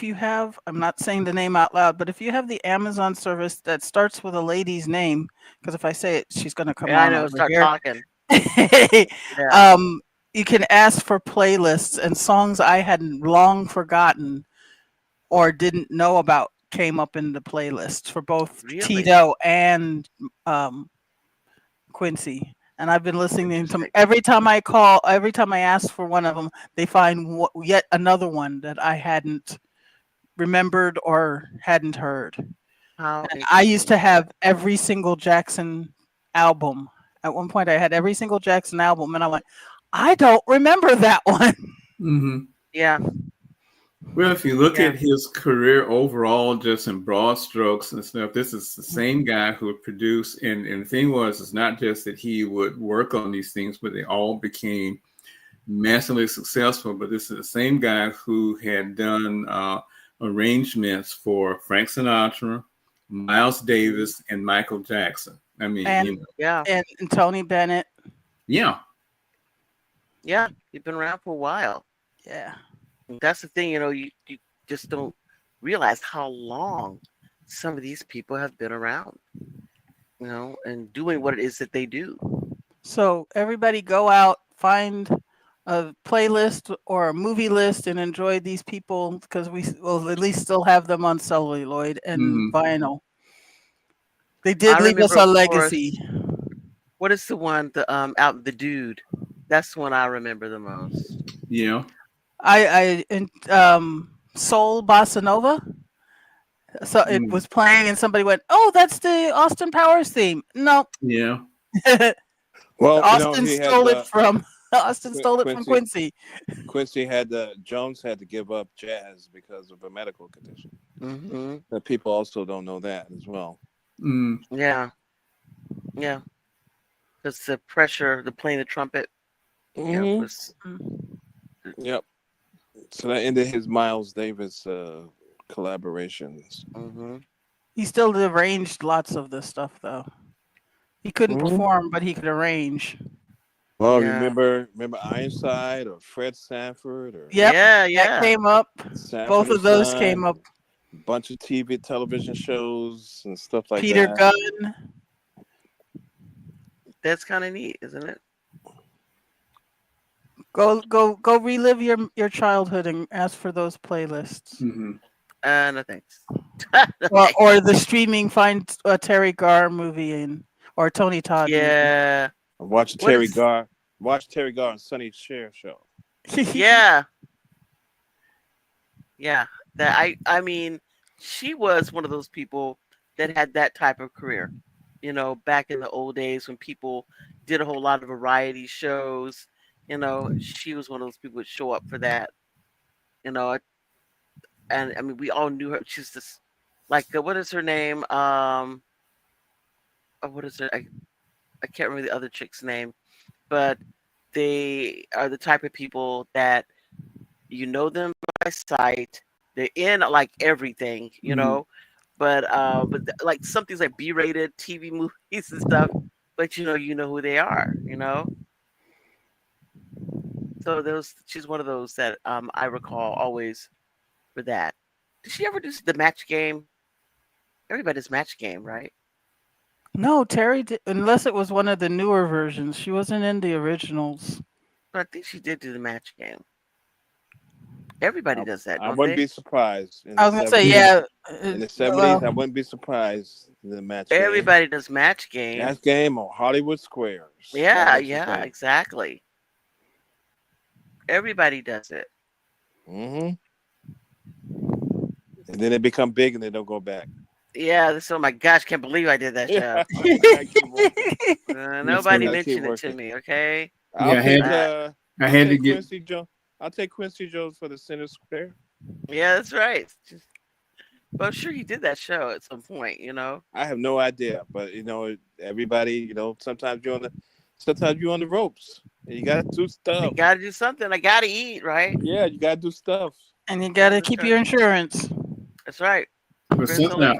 you have, I'm not saying the name out loud, but if you have the Amazon service that starts with a lady's name, because if I say it, she's gonna come Yeah, I on know. over Start here. talking. Yeah. You can ask for playlists, and songs I had long forgotten or didn't know about came up in the playlist for both Really? Tito and Quincy. And I've been listening to them Interesting. every time I ask for one of them, they find yet another one that I hadn't remembered or hadn't heard. How And I used to interesting. have every single Jackson album. At one point, I had every single Jackson album, and I'm like, I don't remember that one. Mm-hmm. Yeah. Well, if you look Yeah. at his career overall, just in broad strokes and stuff, this is the same guy who would produce. And the thing was, it's not just that he would work on these things, but they all became massively successful. But this is the same guy who had done arrangements for Frank Sinatra, Miles Davis, and Michael Jackson. I mean, And Yeah. and Tony Bennett. yeah. Yeah. You've been around for a while. Yeah. That's the thing, you just don't realize how long some of these people have been around, and doing what it is that they do. So everybody go out, find a playlist or a movie list and enjoyed these people because we will at least still have them on celluloid and vinyl. They did I leave us remember, a of legacy. course, what is the one, the dude? That's the one I remember the most. Yeah. Soul Bossa Nova. So it Mm. was playing, and somebody went, "Oh, that's the Austin Powers theme." No, Yeah. Well, Austin he had stole it from Quincy. Quincy. Jones had to give up jazz because of a medical condition. Mm-hmm. But people also don't know that as well. Mm. Yeah. Yeah. Because the pressure, the playing the trumpet, was. Yep. So that ended his Miles Davis collaborations. Mm-hmm. He still arranged lots of this stuff, though. He couldn't perform, but he could arrange. Well, Yeah. remember Ironside or Fred Sanford or Yep, Yeah. that came up. Sanford Both and of those Son, came up. a bunch of television shows and stuff like Peter that. Gunn. That's kind of neat, isn't it? Go relive your childhood and ask for those playlists. Mm-hmm. No thanks. No, Or the streaming find a Terry Garr movie or Tony Todd yeah. Watch Terry Garr and Sonny Cher show. movie. Yeah. Yeah. That I mean, she was one of those people that had that type of career. Back in the old days when people did a whole lot of variety shows, she was one of those people who would show up for that. And I mean, we all knew her. She's this, like, what is her name? What is her? I can't remember the other chick's name, but they are the type of people that them by sight. They're in like everything, but like some things like B-rated TV movies and stuff. But you know who they are, So she's one of those that I recall always for that. Did she ever do the Match Game? Everybody's Match Game, right? No, Terry did, unless it was one of the newer versions. She wasn't in the originals. But I think she did do the Match Game. Everybody does that, I don't wouldn't they? be surprised. I was gonna say, yeah. In the 70s, I wouldn't be surprised. The Match Game. Everybody does Match Game. Match Game or Hollywood Squares. Yeah, exactly. Everybody does it. Mm-hmm. And then they become big and they don't go back. Yeah, oh my gosh, can't believe I did that show. Nobody mentioned it to me, okay? I had to get Quincy Jones. I'll take Quincy Jones for the Center Square. Yeah, that's right. But I'm sure he did that show at some point, I have no idea, but everybody, sometimes you're on the ropes. And you gotta do stuff. You gotta do something. I gotta eat, right? Yeah, you gotta do stuff. And you gotta keep your insurance. That's right. But something I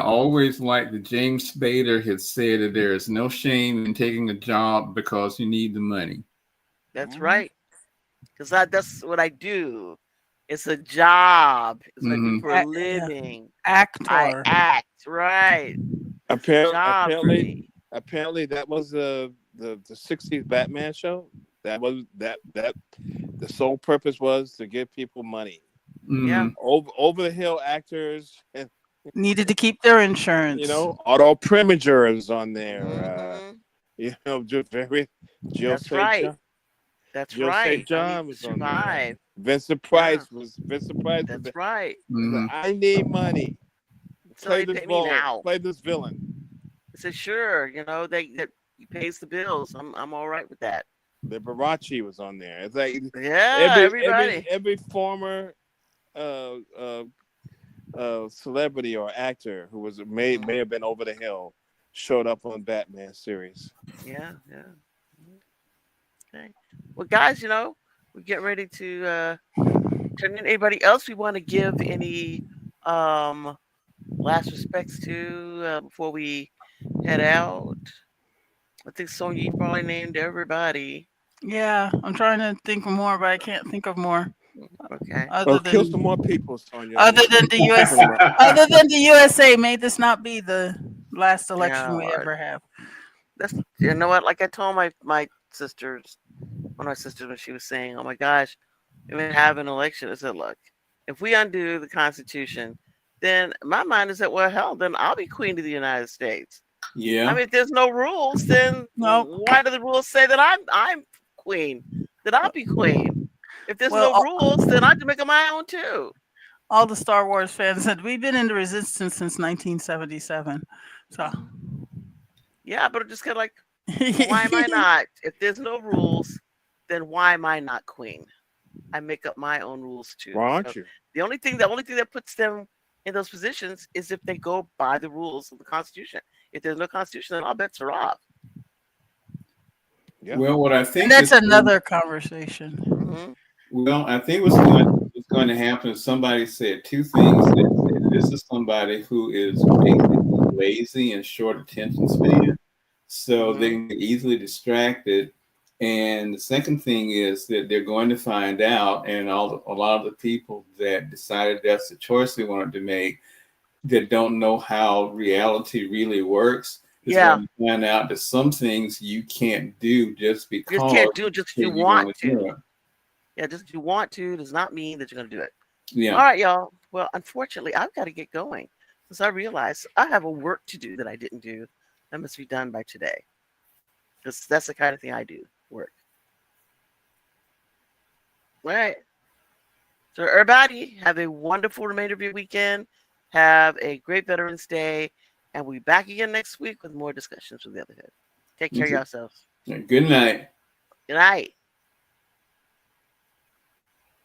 always liked that James Spader had said that there is no shame in taking a job because you need the money. That's right. Because that's what I do. It's a job. It's what I do for a living. Actor. I act, right. Apparently that was the 60s Batman show. That was that the sole purpose was to give people money. Yeah. Over the hill actors needed to keep their insurance. Otto Preminger is on there. Just very Jill That's right. That's Jill right. St. John was on there. Vincent Price was. That's right. I need money. Play this role. Play this villain. I said, sure. That he pays the bills. I'm all right with that. Liberace was on there. It's like everybody. Every former celebrity or actor who may have been over the hill showed up on Batman series. Yeah. Okay. Well, guys, we're getting ready to turn in. Anybody else we want to give any last respects to before we head out? I think Sonia, you probably named everybody. Yeah, I'm trying to think of more, but I can't think of more. Okay. Kill some more people, Sonia. Other than the USA, may this not be the last election we ever have. That's what. Like I told my sisters, one of my sisters, when she was saying, "Oh my gosh, we're gonna have an election." I said, "Look, if we undo the Constitution, then my mind is that, well, hell, then I'll be queen of the United States. Yeah. I mean, if there's no rules, then No. why do the rules say that I'm queen? That I'll be queen? If there's Well, no rules, then I have to make it my own too." all the Star Wars fans said we've been in the resistance since 1977. So Yeah, but I'm just kind of like, why am I not? If there's no rules, then why am I not queen? I make up my own rules too. Why aren't So you? the only thing that puts them in those positions is if they go by the rules of the Constitution. If there's no Constitution, then all bets are off. Yeah. Well, what I think And that's is another conversation. Hmm. well, I think what's going to happen is somebody said two things. They said, this is somebody who is basically lazy and short attention span, so they can get easily distracted. And the second thing is that they're going to find out, and a lot of the people that decided that's the choice they wanted to make, that don't know how reality really works, is Yeah. going to find out that some things you can't do just You because just can't do it just because you you're want gonna do to. it. Yeah, just because you want to does not mean that you're going to do it. Yeah. All right, y'all. Well, unfortunately, I've got to get going since I realized I have a work to do that I didn't do. That must be done by today. Because that's the kind of thing I do, work. All right. So, everybody, have a wonderful remainder of your weekend. Have a great Veterans Day. And we'll be back again next week with more discussions with the other hood. Take care of yourselves. Good night. Good night.